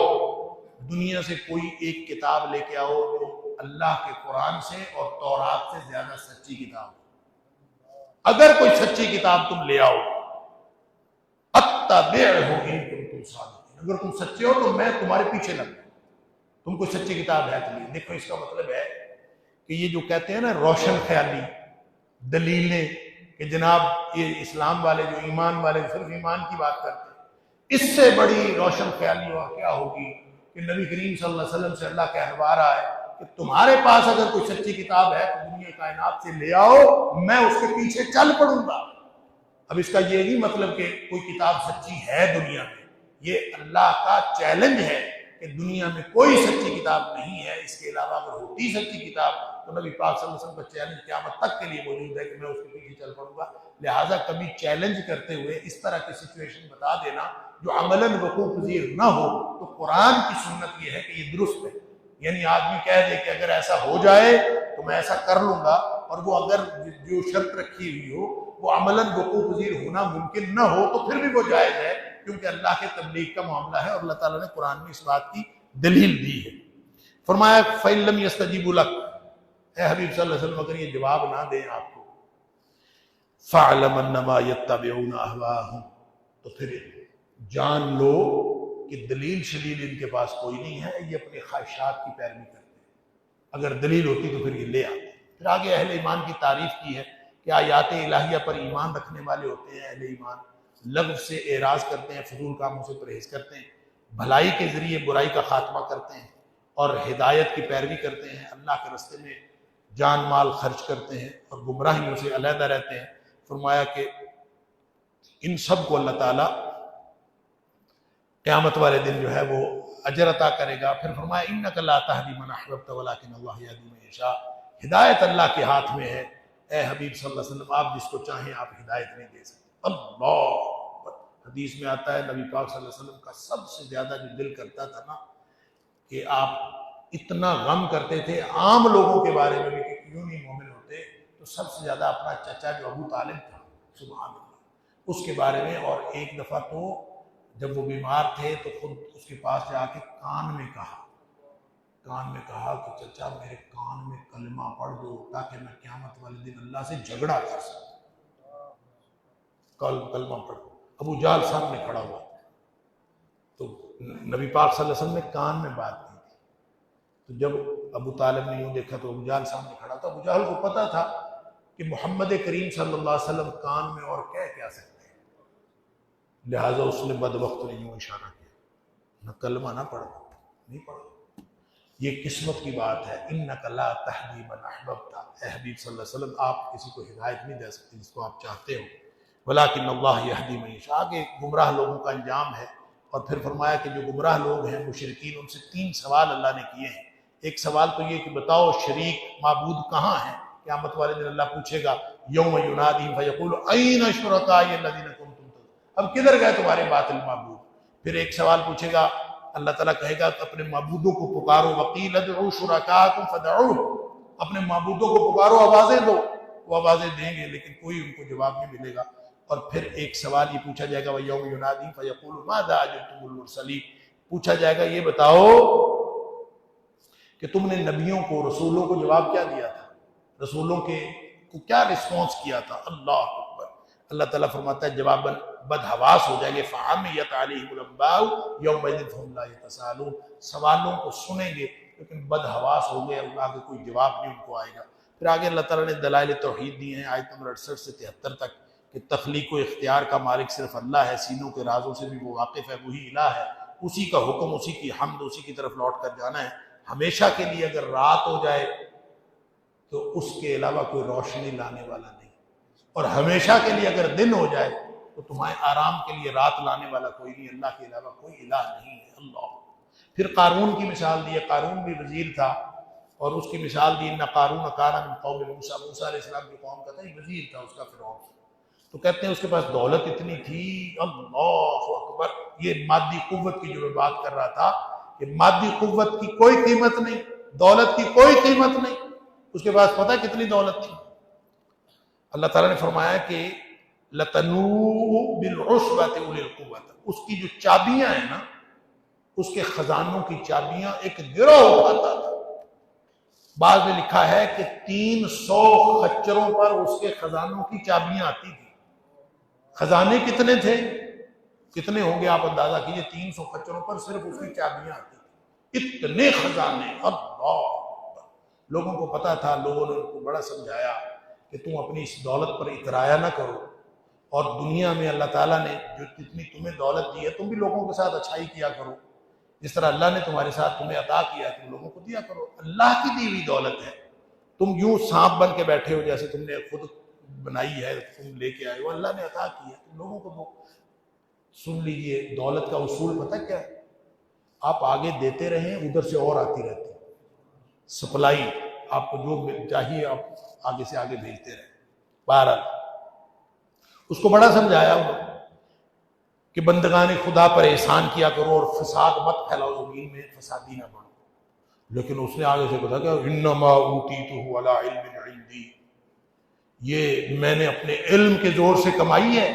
دنیا سے کوئی ایک کتاب لے کے آؤ جو اللہ کے قرآن سے اور تورات سے زیادہ سچی کتاب، اگر کوئی سچی کتاب تم لے آؤ، اتبعہ ان کنتم صادقین، اگر تم سچے ہو تو میں تمہارے پیچھے لگ جاؤں، تم کوئی سچی کتاب ہے تو نہیں۔ دیکھو اس کا مطلب ہے کہ یہ جو کہتے ہیں نا روشن خیالی دلیلیں کہ جناب یہ اسلام والے جو ایمان والے صرف ایمان کی بات کرتے ہیں، اس سے بڑی روشن خیالی اور کیا ہوگی کہ نبی کریم صلی اللہ علیہ وسلم سے اللہ کہلوا رہا ہے کہ تمہارے پاس اگر کوئی سچی کتاب ہے تو دنیا کائنات سے لے آؤ، میں اس کے پیچھے چل پڑوں گا۔ اب اس کا یہ نہیں مطلب کہ کوئی کتاب سچی ہے دنیا میں، یہ اللہ کا چیلنج ہے کہ دنیا میں کوئی سچی کتاب نہیں ہے، اس کے علاوہ اگر ہوتی سچی کتاب تو نبی پاک صلی اللہ علیہ وسلم کا چیلنج قیامت تک کے لیے موجود ہے کہ میں اس کے پیچھے چل پڑوں گا۔ لہٰذا کبھی چیلنج کرتے ہوئے اس طرح کی سچویشن بتا دینا جو عملاً وقوع پذیر نہ ہو، تو قرآن کی سنت یہ ہے کہ یہ درست ہے، یعنی آدمی کہہ دے کہ اگر ایسا ہو جائے تو تو میں ایسا کر لوں گا، اور وہ اگر جو شرط رکھی ہوئی ہو وہ عملاً وقوع پذیر ہونا ممکن نہ ہو تو پھر بھی وہ جائز ہے، کیونکہ اللہ کے تبلیغ کا معاملہ ہے، اور اللہ تعالیٰ نے قرآن میں اس بات کی دلیل دی ہے۔ فرمایا فَإِن لَّمْ يَسْتَجِيبُوا لَكَ، اے حبیب صلی اللہ علیہ وسلم اگر یہ جواب نہ دیں آپ کو، فَاعْلَمْ أَنَّمَا يَتَّبِعُونَ أَهْوَاءَهُمْ، تو پھر جان لو کہ دلیل شلیل ان کے پاس کوئی نہیں ہے، یہ اپنی خواہشات کی پیروی کرتے ہیں، اگر دلیل ہوتی تو پھر یہ لے آتے۔ پھر آگے اہل ایمان کی تعریف کی ہے کہ آیات الہیہ پر ایمان رکھنے والے ہوتے ہیں اہل ایمان، لغو سے اعراض کرتے ہیں، فضول کاموں سے پرہیز کرتے ہیں، بھلائی کے ذریعے برائی کا خاتمہ کرتے ہیں، اور ہدایت کی پیروی کرتے ہیں، اللہ کے راستے میں جان مال خرچ کرتے ہیں، اور گمراہیوں سے علیحدہ رہتے ہیں۔ فرمایا کہ ان سب کو اللہ تعالیٰ قیامت والے دن جو ہے وہ اجر عطا کرے گا۔ پھر فرمایا انک لا تہدی من احببت ولکن اللہ یہدی من یشاء، ہدایت اللہ کے ہاتھ میں ہے، اے حبیب صلی اللہ علیہ وسلم آپ جس کو چاہیں آپ ہدایت نہیں دے سکتے۔ اللہ، حدیث میں آتا ہے نبی پاک صلی اللہ علیہ وسلم کا سب سے زیادہ جو دل کرتا تھا نا کہ آپ اتنا غم کرتے تھے عام لوگوں کے بارے میں بھی کہ کیوں نہیں مومن ہوتے، تو سب سے زیادہ اپنا چچا جو ابو طالب تھا سبحان اللہ اس کے بارے میں۔ اور ایک دفعہ تو جب وہ بیمار تھے تو خود اس کے پاس جا کے کان میں کہا کہ چچا میرے کان میں کلمہ پڑھ دو تاکہ میں قیامت والے دن اللہ سے جھگڑا کر سکوں، کلمہ پڑھ دو۔ ابو جہل سامنے کھڑا ہوا تو نبی پاک صلی اللہ علیہ وسلم نے کان میں بات کی تھی، تو جب ابو طالب نے یوں دیکھا تو ابو جہل سامنے کھڑا تھا۔ ابو جہل کو پتا تھا کہ محمد کریم صلی اللہ علیہ وسلم کان میں اور کیا سکتے ہیں، لہٰذا اس نے بد وقت نے یوں اشارہ کیا، نہ کلمہ نہ پڑھا، نہیں پڑھا۔ یہ قسمت کی بات ہے، انک لا تہدی من احببت، اے حبیب صلی اللہ علیہ وسلم آپ کسی کو ہدایت نہیں دے سکتے جس کو آپ چاہتے ہو، ولکن اللہ یہدی من یشاء۔ آگے گمراہ لوگوں کا انجام ہے، اور پھر فرمایا کہ جو گمراہ لوگ ہیں مشرکین، ان سے 3 سوال اللہ نے کیے ہیں۔ ایک سوال تو یہ کہ بتاؤ شریک معبود کہاں ہیں، قیامت والے دن اللہ پوچھے گا یوم ینادیہم فیقول این شرکائی الذین کنتم تزعمون، اب کدھر گئے تمہارے باطل معبود۔ پھر ایک سوال پوچھے گا، اللہ تعالیٰ کہے گا کہ اپنے معبودوں کو پکارو، وقیل ادعوا شرکاءکم فدعوہم، اپنے معبودوں کو پکارو، آوازیں دو، وہ آوازیں دیں گے لیکن کوئی ان کو جواب نہیں ملے گا۔ اور پھر ایک سوال یہ پوچھا جائے گا وَيَوْمَ يُنَادِهِمْ فَيَقُولُ مَاذَا أَجَبْتُمُ الْمُرْسَلِينَ، پوچھا جائے گا یہ بتاؤ کہ تم نے نبیوں کو رسولوں کو جواب کیا دیا تھا، رسولوں کے کو کیا رسپانس کیا تھا۔ اللہ اکبر، اللہ تعالیٰ فرماتا ہے جواباً بدحواس ہو جائیں گے، فَعَمِيَتْ عَلَيْهِمُ الْأَنبَاءُ يَوْمَئِذٍ فَهُمْ لَا يَتَسَاءَلُونَ، سوالوں کو سنیں گے لیکن بدحواس ہو گئے، آگے کوئی جواب نہیں ان کو آئے گا۔ پھر آگے اللہ تعالیٰ نے دلائل توحید دی ہیں آیت نمبر 68 سے 73 تک کہ تخلیق و اختیار کا مالک صرف اللہ ہے، سینوں کے رازوں سے بھی وہ واقف ہے، وہی الہ ہے، اسی کا حکم، اسی کی حمد، اسی کی طرف لوٹ کر جانا ہے۔ ہمیشہ کے لیے اگر رات ہو جائے تو اس کے علاوہ کوئی روشنی لانے والا نہیں، اور ہمیشہ کے لیے اگر دن ہو جائے تو تمہارے آرام کے لیے رات لانے والا کوئی نہیں، اللہ کے علاوہ کوئی الہ نہیں ہے۔ اللہ۔ پھر قارون کی مثال دی ہے، قارون بھی وزیر تھا، اور اس کی مثال دی ان قارون کان من قوم موسیٰ، موسیٰ علیہ السلام کی قوم کا تھا، یہ وزیر تھا اس کا فرعون، تو کہتے ہیں اس کے پاس دولت اتنی تھی، اللہ اکبر، یہ مادی قوت کی جو میں بات کر رہا تھا کہ مادی قوت کی کوئی قیمت نہیں، دولت کی کوئی قیمت نہیں، اس کے پاس پتہ کتنی دولت تھی۔ اللہ تعالیٰ نے فرمایا کہ لَتَنُوءُ بِالْعُصْبَةِ أُولِي الْقُوَّةِ، اس کی جو چابیاں ہیں نا، اس کے خزانوں کی چابیاں ایک گروہ اٹھاتا تھا۔ بعض میں لکھا ہے کہ 300 خچروں پر اس کے خزانوں کی چابیاں آتی تھی۔ خزانے کتنے تھے، کتنے ہوں گے آپ اندازہ کیجئے، 300 خچروں پر صرف اس کی چابیاں آتی تھی، اتنے خزانے۔ اللہ، لوگوں کو پتا تھا، لوگوں نے ان کو بڑا سمجھایا کہ تم اپنی اس دولت پر اترایا نہ کرو، اور دنیا میں اللہ تعالیٰ نے جو جتنی تمہیں دولت دی ہے تم بھی لوگوں کے ساتھ اچھائی کیا کرو، جس طرح اللہ نے تمہارے ساتھ تمہیں عطا کیا تم لوگوں کو دیا کرو۔ اللہ کی دی ہوئی دولت ہے، تم یوں سانپ بن کے بیٹھے ہو جیسے تم نے خود بنائی ہے، تم لے کے آئے ہو، اللہ نے عطا کی ہے، تم لوگوں کو دو۔ سن لیجئے دولت کا اصول پتہ کیا ہے، آپ آگے دیتے رہیں ادھر سے اور آتی رہتی ہے، سپلائی، آپ کو جو چاہیے آپ آگے سے آگے بھیجتے رہیں۔ بہرحال اس کو بڑا سمجھایا انہوں نے کہ بندگان خدا پر احسان کیا کرو اور فساد مت پھیلاؤ، زمین میں فسادی نہ بنو۔ لیکن اس نے آگے سے کہا کہ انما اوتیتہ علی علم عندی، یہ میں نے اپنے علم کے زور سے کمائی ہے.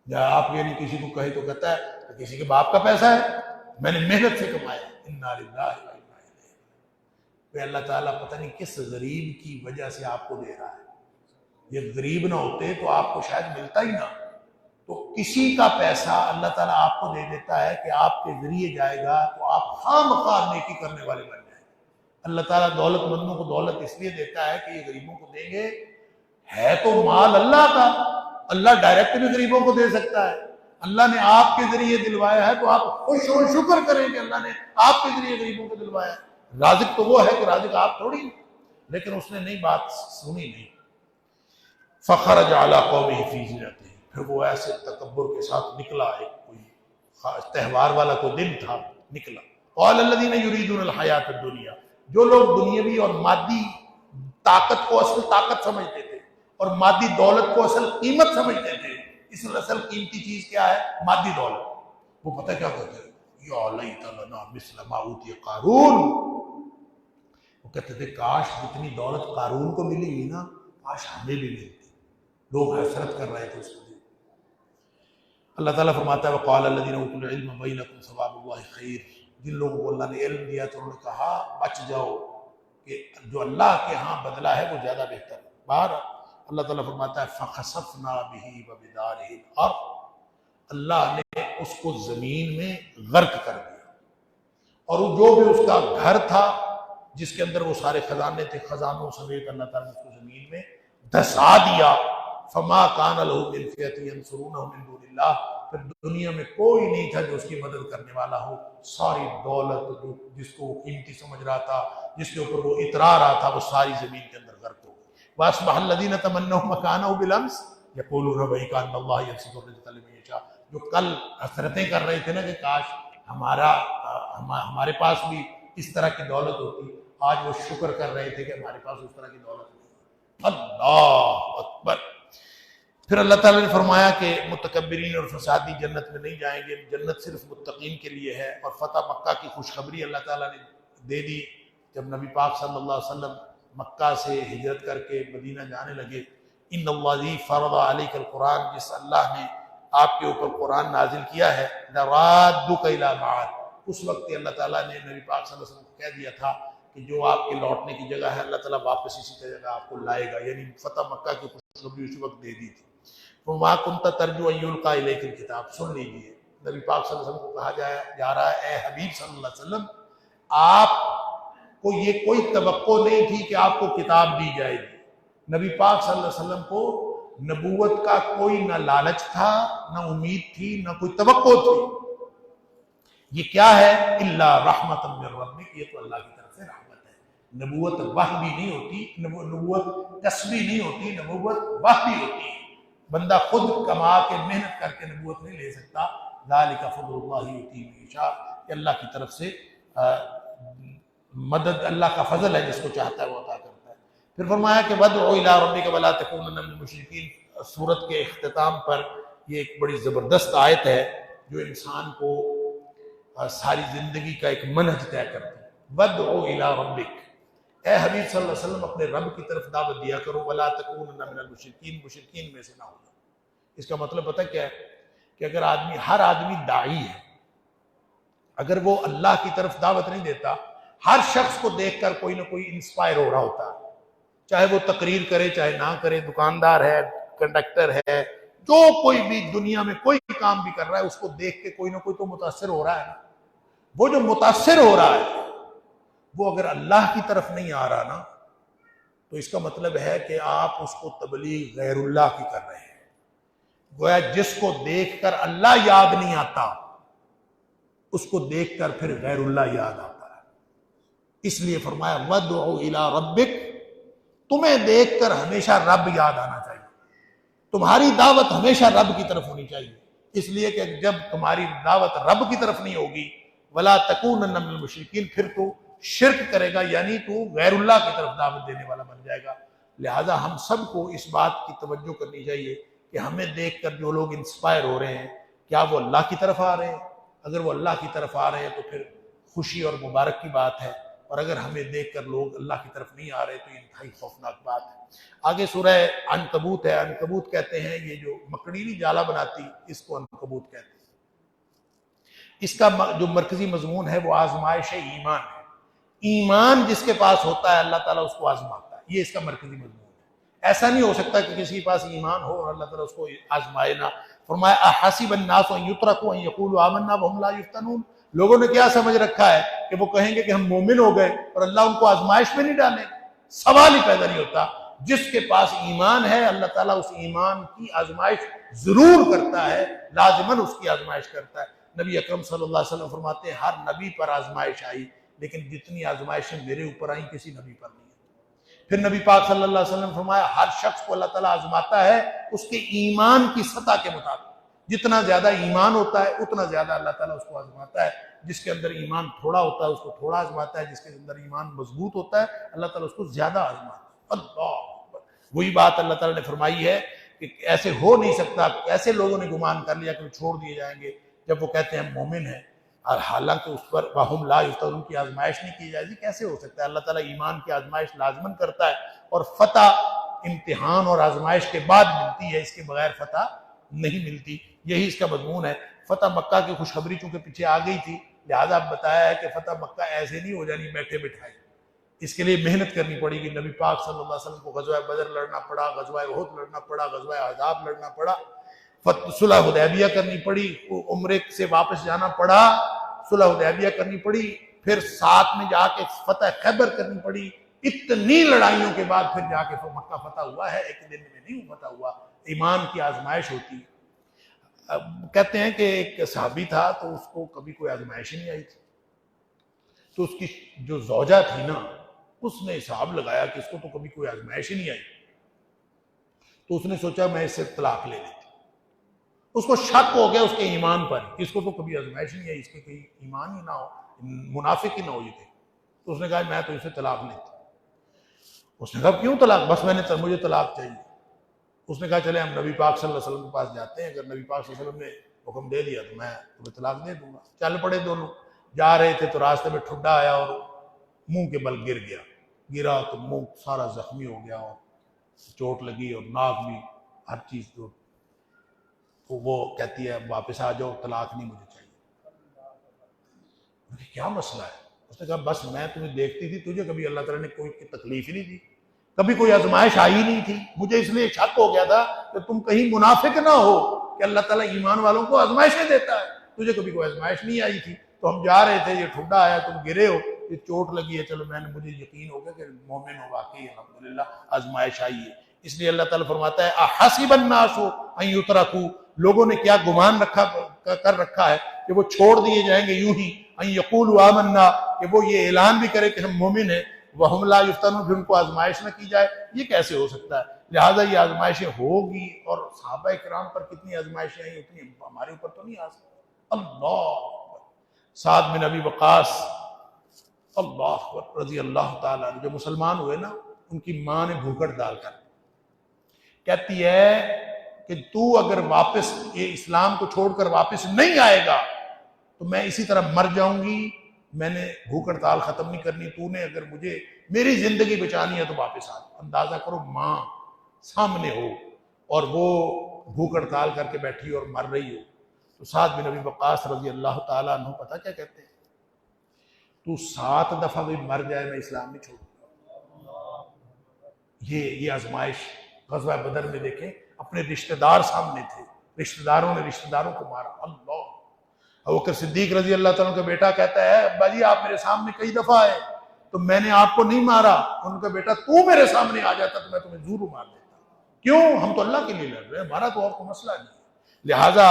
یا آپ یعنی کسی کو کہے تو کہتا ہے کہ کسی کے باپ کا پیسہ ہے، میں نے محنت سے کمایا. انا للہ و انا الیہ. کہ اللہ تعالیٰ پتہ نہیں کس غریب کی وجہ سے آپ کو دے رہا ہے. یہ غریب نہ ہوتے تو آپ کو شاید ملتا ہی نہ. تو کسی کا پیسہ اللہ تعالیٰ آپ کو دے دیتا ہے کہ آپ کے ذریعے جائے گا تو آپ خام خواہ نیکی کرنے والے بن جائیں. اللہ تعالیٰ دولت مندوں کو دولت اس لیے دیتا ہے کہ یہ غریبوں کو دیں گے. ہے تو مال اللہ کا، اللہ ڈائریکٹ بھی غریبوں کو دے سکتا ہے. اللہ نے آپ کے ذریعے دلوایا ہے تو آپ خوش ہو شکر کریں کہ اللہ نے آپ کے ذریعے غریبوں کو دلوایا ہے. رازق تو وہ ہے کہ رازق آپ تھوڑی. لیکن اس نے نہیں بات سنی نہیں. فخرج علی قومہ فی زینتہ، پھر وہ ایسے تکبر کے ساتھ نکلا. ایک کوئی تہوار والا کوئی دن تھا، نکلا. قال الذین یریدون الحیاۃ الدنیا، جو لوگ دنیاوی اور مادی طاقت کو اصل طاقت سمجھتے تھے اور مادی دولت کو اصل قیمت سمجھتے تھے. اس میں اصل قیمتی چیز کیا ہے؟ مادی دولت. وہ پتہ کیا کہتے ہیں؟ یا لیت لنا مثل ما اوتی قارون. وہ کہتے تھے کاش جتنی دولت قارون کو ملی ہوئی نا، کاش ہمیں بھی ملتی. لوگ حسرت کر رہے تھے اس کو. اللہ تعالیٰ فرماتا ہے وقال الذین اوتوا العلم ویلکم ثواب اللہ خیر. جن لوگوں کو اللہ نے علم دیا تو انہوں نے کہا بچ جاؤ کہ جو اللہ کے ہاں بدلہ ہے وہ زیادہ بہتر ہے. باہر اللہ تعالیٰ فرماتا ہے فخسفنا بہ وبدارہ الارض، اللہ نے اس کو زمین میں غرق کر دیا. اور جو بھی اس کا گھر تھا جس کے اندر وہ سارے خزانے تھے، خزانوں سمیت اللہ تعالیٰ نے اس کو زمین میں دھسا دیا. فما کان لہ من فئۃ ینصرونہ من دون اللہ، پھر دنیا میں کوئی نہیں تھا جو اس کی مدد کرنے والا ہو. ساری دولت جس کو وہ قیمتی سمجھ رہا تھا، جس کے اوپر وہ اترا رہا تھا، وہ ساری زمین کے اندر غرق ہو گئی. وَأَصْبَحَ الَّذِينَ تَمَنَّوْا مَكَانَهُ بِالْأَمْسِ يَقُولُونَ وَيْكَ أَنَّ اللَّهَ يَبْسُطُ الرِّزْقَ لِمَن يَشَاءُ. جو کل حسرتیں کر رہے تھے نا کہ کاش ہمارے پاس بھی اس طرح کی دولت ہوتی، آج وہ شکر کر رہے تھے کہ ہمارے پاس اس طرح کی دولت نہیں. اللہ اکبر. پھر اللہ تعالیٰ نے فرمایا کہ متکبرین اور فسادی جنت میں نہیں جائیں گے، جنت صرف متقین کے لیے ہے. اور فتح مکہ کی خوشخبری اللہ تعالیٰ نے دے دی جب نبی پاک صلی اللہ علیہ وسلم مکہ سے ہجرت کر کے مدینہ جانے لگے. ان الذی فرض علیک القرآن، جس اللہ نے آپ کے اوپر قرآن نازل کیا ہے، لرادک الی معاد. اس وقت اللہ تعالیٰ نے نبی پاک صلی اللہ علیہ وسلم کو کہہ دیا تھا کہ جو آپ کے لوٹنے کی جگہ ہے اللہ تعالیٰ واپس اسی جگہ آپ کو لائے گا. یعنی فتح مکہ کی خوشخبری اسی وقت دے دی تھی. وَمَا كُنْتَ تَرْجُو أَن يُلْقَىٰ إِلَيْكَ الْكِتَابُ. سن لیجیے، نبی پاک صلی اللہ علیہ وسلم کو کہا جا رہا ہے اے حبیب صلی اللہ علیہ وسلم، آپ کو یہ کوئی توقع نہیں تھی کہ آپ کو کتاب دی جائے گی. نبی پاک صلی اللہ علیہ وسلم کو نبوت کا کوئی نہ لالچ تھا، نہ امید تھی، نہ کوئی توقع تھی. یہ کیا ہے؟ الا رحمۃ من ربک، یہ تو اللہ کی طرف سے رحمت ہے. نبوت وحی نہیں ہوتی، نبوت کسبی نہیں ہوتی، نبوت وحی ہوتی ہے. بندہ خود کما کے محنت کر کے نبوت نہیں لے سکتا. ذالک فضل اللہ یؤتیہ من یشاء، کہ اللہ کی طرف سے مدد، اللہ کا فضل ہے، جس کو چاہتا ہے وہ عطا کرتا ہے. پھر فرمایا کہ وادع الی ربک ولا تکونن من المشرکین. سورت کے اختتام پر یہ ایک بڑی زبردست آیت ہے جو انسان کو ساری زندگی کا ایک منہج طے کرتی ہے. وادع الی ربک، اے حبیب صلی اللہ علیہ وسلم اپنے رب کی طرف دعوت دیا کرو. ولا تکونن من المشرکین، مشرکین میں سے نہ ہو. اس کا مطلب پتہ کیا ہے؟ کہ اگر ہر آدمی داعی ہے، اگر وہ اللہ کی طرف دعوت نہیں دیتا، ہر شخص کو دیکھ کر کوئی نہ کوئی انسپائر ہو رہا ہوتا ہے، چاہے وہ تقریر کرے چاہے نہ کرے، دکاندار ہے، کنڈکٹر ہے، جو کوئی بھی دنیا میں کوئی کام بھی کر رہا ہے، اس کو دیکھ کے کوئی نہ کوئی تو متاثر ہو رہا ہے. وہ جو متاثر ہو رہا ہے وہ اگر اللہ کی طرف نہیں آ رہا نا، تو اس کا مطلب ہے کہ آپ اس کو تبلیغ غیر اللہ کی کر رہے ہیں. گویا جس کو دیکھ کر اللہ یاد نہیں آتا، اس کو دیکھ کر پھر غیر اللہ یاد آتا ہے. اس لیے فرمایا وادع الی ربک، تمہیں دیکھ کر ہمیشہ رب یاد آنا چاہیے، تمہاری دعوت ہمیشہ رب کی طرف ہونی چاہیے. اس لیے کہ جب تمہاری دعوت رب کی طرف نہیں ہوگی، ولا تکونن من المشرکین، پھر تو شرک کرے گا، یعنی تو غیر اللہ کی طرف دعوت دینے والا بن جائے گا. لہٰذا ہم سب کو اس بات کی توجہ کرنی چاہیے کہ ہمیں دیکھ کر جو لوگ انسپائر ہو رہے ہیں، کیا وہ اللہ کی طرف آ رہے ہیں؟ اگر وہ اللہ کی طرف آ رہے ہیں تو پھر خوشی اور مبارک کی بات ہے، اور اگر ہمیں دیکھ کر لوگ اللہ کی طرف نہیں آ رہے تو یہ انتہائی خوفناک بات ہے۔ آگے سورہ عنکبوت ہے، عنکبوت کہتے ہیں یہ جو مکڑی نہیں جالا بناتی، اس کو عنکبوت کہتے ہیں۔ اس کا جو مرکزی مضمون ہے وہ آزمائش ایمان ہے۔ ایمان جس کے پاس ہوتا ہے اللہ تعالیٰ اس کو آزماتا ہے، یہ اس کا مرکزی مضمون ہے۔ ایسا نہیں ہو سکتا کہ کسی کے پاس ایمان ہو اور اللہ تعالیٰ اس کو آزمائے نہ۔ فرمایا احسب الناس ان یترکوا ان یقولوا آمنا وهم لا یفتنون، لوگوں نے کیا سمجھ رکھا ہے کہ وہ کہیں گے کہ ہم مومن ہو گئے اور اللہ ان کو آزمائش میں نہیں ڈالے گا؟ سوال ہی پیدا نہیں ہوتا۔ جس کے پاس ایمان ہے اللہ تعالیٰ اس ایمان کی آزمائش ضرور کرتا ہے، لازماً اس کی آزمائش کرتا ہے۔ نبی اکرم صلی اللہ علیہ وسلم فرماتے ہیں ہر نبی پر آزمائش آئی، لیکن جتنی آزمائشیں میرے اوپر آئیں کسی نبی پر نہیں۔ پھر نبی پاک صلی اللہ علیہ وسلم فرمایا ہر شخص کو اللہ تعالیٰ آزماتا ہے اس کے ایمان کی سطح کے مطابق، جتنا زیادہ ایمان ہوتا ہے اتنا زیادہ اللہ تعالیٰ اس کو آزماتا ہے۔ جس کے اندر ایمان تھوڑا ہوتا ہے اس کو تھوڑا آزماتا ہے، جس کے اندر ایمان مضبوط ہوتا ہے اللہ تعالیٰ اس کو زیادہ آزماتا ہے۔ اللہ اکبر۔ وہی بات اللہ تعالیٰ نے فرمائی ہے کہ ایسے ہو نہیں سکتا، ایسے لوگوں نے گمان کر لیا کہ وہ چھوڑ دیے جائیں گے جب وہ کہتے ہیں مومن ہیں، اور حالانکہ اس پر وَهُمْ لَا يُفْتَنُونَ کی آزمائش نہیں کی جائے گی۔ کیسے ہو سکتا ہے؟ اللہ تعالیٰ ایمان کی آزمائش لازماً کرتا ہے، اور فتح امتحان اور آزمائش کے بعد ملتی ہے، اس کے بغیر فتح نہیں ملتی۔ یہی اس کا مضمون ہے۔ فتح مکہ کی خوشخبری چونکہ پیچھے آ گئی تھی، لہٰذا بتایا ہے کہ فتح مکہ ایسے نہیں ہو جانی بیٹھے بٹھائے، اس کے لیے محنت کرنی پڑے گی۔ نبی پاک صلی اللہ علیہ وسلم کو غزوہ بدر لڑنا پڑا، غزوہ احد لڑنا پڑا، غزوہ احزاب لڑنا پڑا، صلح حدیبیہ کرنی پڑی، عمرے سے واپس جانا پڑا، صلح حدیبیہ کرنی پڑی، پھر ساتھ میں جا کے فتح خیبر کرنی پڑی۔ اتنی لڑائیوں کے بعد پھر جا کے مکہ فتح ہوا ہے، ایک دن میں نہیں فتح ہوا۔ ایمان کی آزمائش ہوتی ہے۔ کہتے ہیں کہ ایک صحابی تھا تو اس کو کبھی کوئی آزمائش ہی نہیں آئی تھی، تو اس کی جو زوجہ تھی نا اس نے حساب لگایا کہ اس کو تو کبھی کوئی آزمائش ہی نہیں آئی، تو اس نے سوچا میں اس سے طلاق لے لیتی۔ اس کو شک ہو گیا اس کے ایمان پر، اس کو تو کبھی آزمائش نہیں آئی، اس کے کہیں ایمان ہی نہ ہو، منافق ہی نہ ہو یہ کہیں۔ تو اس نے کہا میں تو اسے طلاق لیتی۔ اس نے کہا کیوں طلاق؟ بس مجھے طلاق چاہیے۔ اس نے کہا چلے ہم نبی پاک صلی اللہ علیہ وسلم کے پاس جاتے ہیں، اگر نبی پاک صلی اللہ علیہ وسلم نے حکم دے دیا تو میں تمہیں طلاق دے دوں گا۔ چل پڑے دونوں، جا رہے تھے تو راستے میں ٹھڈا آیا اور منہ کے بل گر گیا، گرا تو منہ سارا زخمی ہو گیا اور چوٹ لگی اور ناک بھی، ہر چیز۔ تو وہ کہتی ہے واپس آ جاؤ، طلاق نہیں مجھے چاہیے۔ کیا مسئلہ ہے؟ اس نے کہا بس میں تمہیں دیکھتی تھی، تجھے کبھی اللہ تعالیٰ نے کوئی تکلیف ہی نہیں دی، کبھی کوئی آزمائش آئی نہیں تھی، مجھے اس لیے شک ہو گیا تھا کہ تم کہیں منافق نہ ہو کہ اللہ تعالیٰ ایمان والوں کو آزمائشیں دیتا ہے۔ تجھے کبھی کوئی آزمائش نہیں آئی تھی، تو ہم جا رہے تھے، یہ ٹھڈا آیا، تم گرے ہو، یہ چوٹ لگی ہے، چلو مجھے یقین ہو گیا کہ مومن ہو، واقعی الحمدللہ آزمائش آئی ہے۔ اس لیے اللہ تعالیٰ فرماتا ہے احسب الناس ان یترکوا، لوگوں نے کیا گمان کر رکھا ہے کہ وہ چھوڑ دیے جائیں گے یوں ہی، ان یقولوا آمنا، کہ وہ یہ اعلان بھی کرے کہ ہم مومن ہیں، وَهُمْ لَا يُفْتَنُونَ، پھر ان کو آزمائش نہ کی جائے، یہ کیسے ہو سکتا ہے؟ لہٰذا یہ آزمائشیں ہوگی، اور صحابہ کرام پر کتنی آزمائشیں آئیں اتنی ہمارے اوپر تو نہیں آ سکتی۔ اللہ سعد بن ابی وقاص اللہ رضی اللہ تعالیٰ عنہ جو مسلمان ہوئے نا، ان کی ماں نے بھوکڑ ڈال کر کہتی ہے کہ تو اگر واپس یہ اسلام کو چھوڑ کر واپس نہیں آئے گا تو میں اسی طرح مر جاؤں گی، میں نے بھوک ہڑتال ختم نہیں کرنی، تو نے اگر مجھے میری زندگی بچانی ہے تو واپس آ۔ اندازہ کرو ماں سامنے ہو اور وہ بھوک ہڑتال کر کے بیٹھی اور مر رہی ہو، تو سعد بن ابی وقاص رضی اللہ تعالیٰ عنہ پتہ کیا کہتے ہیں؟ تو 7 دفعہ بھی مر جائے میں اسلام نہیں چھوڑوں گا۔ یہ آزمائش غزوہ بدر میں دیکھیں، اپنے رشتہ دار سامنے تھے، رشتہ داروں نے رشتہ داروں کو مارا۔ اللہ ابوبکر صدیق رضی اللہ تعالیٰ کا بیٹا کہتا ہے ابا جی آپ میرے سامنے کئی دفعہ آئے تو میں نے آپ کو نہیں مارا، ان کا بیٹا تو میرے سامنے آ جاتا تو میں تمہیں ضرور مار دیتا۔ کیوں؟ ہم تو اللہ کے لیے لڑ رہے ہیں، ہمارا تو اور کوئی مسئلہ نہیں ہے۔ لہٰذا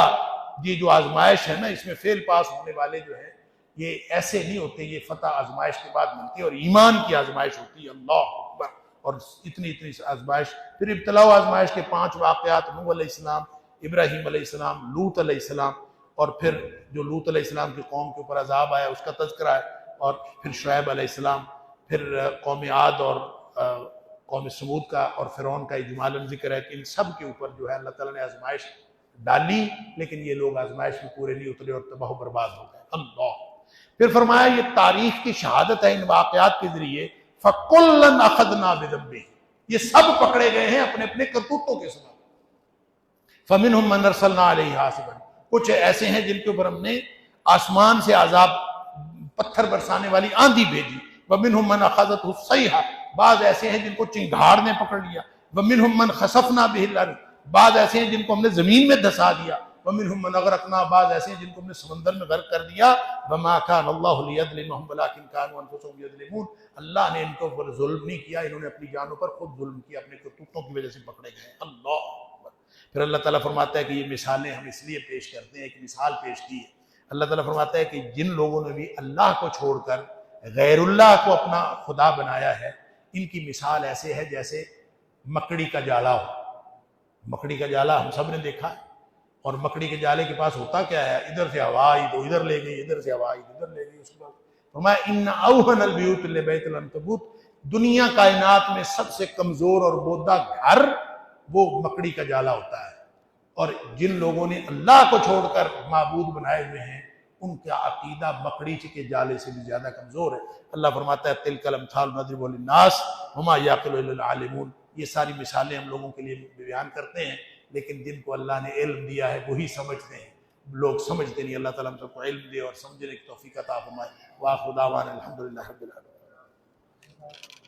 یہ جو آزمائش ہے نا، اس میں فیل پاس ہونے والے جو ہیں یہ ایسے نہیں ہوتے، یہ فتح آزمائش کے بعد ملتی ہے، اور ایمان کی آزمائش ہوتی ہے۔ اللہ اکبر۔ اور اتنی آزمائش، پھر ابتلاء و آزمائش کے 5 واقعات، نوح علیہ السلام، ابراہیم علیہ السلام، لوط علیہ السلام، اور پھر جو لوط علیہ السلام کی قوم کے اوپر عذاب آیا اس کا تذکرہ ہے، اور پھر شعیب علیہ السلام، پھر قوم عاد اور قوم سمود کا اور فرعون کا اجمالاً ذکر ہے کہ ان سب کے اوپر جو ہے اللہ تعالیٰ نے آزمائش ڈالی، لیکن یہ لوگ آزمائش میں پورے نہیں اترے اور تباہ و برباد ہو گئے۔ اللہ پھر فرمایا یہ تاریخ کی شہادت ہے ان واقعات کے ذریعے، فَكُلًّا أَخَذْنَا بِذَنبِهِ، یہ سب پکڑے گئے ہیں اپنے اپنے کرتوتوں کے سبب۔ فَمِنْهُمْ مَنْ أَرْسَلْنَا عَلَيْهِ حَاصِبًا، کچھ ایسے ہیں جن کے اوپر ہم نے آسمان سے عذاب پتھر برسانے والی آندھی بھیجی۔ وَمِنْهُمْ مَنْ أَخَذَتْهُ الصَّيْحَةُ، بعض ایسے ہیں جن کو چنگھاڑ نے پکڑ لیا۔ وَمِنْهُمْ مَنْ خَسَفْنَا بِهِ الْأَرْضَ، بعض ایسے ہیں جن کو ہم نے زمین میں دھسا دیا۔ وَمِنْهُمْ مَنْ أَغْرَقْنَا، بعض ایسے ہیں جن کو ہم نے سمندر میں غرق کر دیا۔ وَمَا كَانَ اللَّهُ لِيَظْلِمَهُمْ وَلَٰكِنْ كَانُوا أَنفُسَهُمْ يَظْلِمُونَ، اللہ نے ان کے اوپر ظلم نہیں کیا، انہوں نے اپنی جانوں پر خود ظلم کیا، اپنے کرتوتوں کی وجہ سے پکڑے گئے۔ اللہ اکبر۔ پھر اللہ تعالیٰ فرماتا ہے کہ یہ مثالیں ہم اس لیے پیش کرتے ہیں، ایک مثال پیش کی ہے۔ اللہ تعالیٰ فرماتا ہے کہ جن لوگوں نے بھی اللہ کو چھوڑ کر غیر اللہ کو اپنا خدا بنایا ہے، ان کی مثال ایسے ہے جیسے مکڑی کا جالا ہو۔ مکڑی کا جالا ہم سب نے دیکھا ہے، اور مکڑی کے جالے کے پاس ہوتا کیا ہے، ادھر سے ہوا آئی تو ادھر لے گئی، ادھر سے ہوا آئی تو ادھر لے گئی۔ اس کے بعد فرمایا ان اوہن البیوت لبیت العنکبوت، دنیا کائنات میں سب سے کمزور اور بودا گھر وہ مکڑی کا جالا ہوتا ہے۔ اور جن لوگوں نے اللہ کو چھوڑ کر معبود بنائے ہوئے ہیں، ان کا عقیدہ مکڑی کے جالے سے بھی زیادہ کمزور ہے۔ اللہ فرماتا ہے تلک الامثال نضربها للناس وما يعقل الا العالمون، یہ ساری مثالیں ہم لوگوں کے لیے بیان کرتے ہیں، لیکن جن کو اللہ نے علم دیا ہے وہی سمجھتے ہیں، لوگ سمجھتے نہیں۔ اللہ تعالیٰ ہم سب کو علم دے اور سمجھنے کی توفیق عطا فرمائے۔ وآخر دعوانا الحمدللہ رب العالمین۔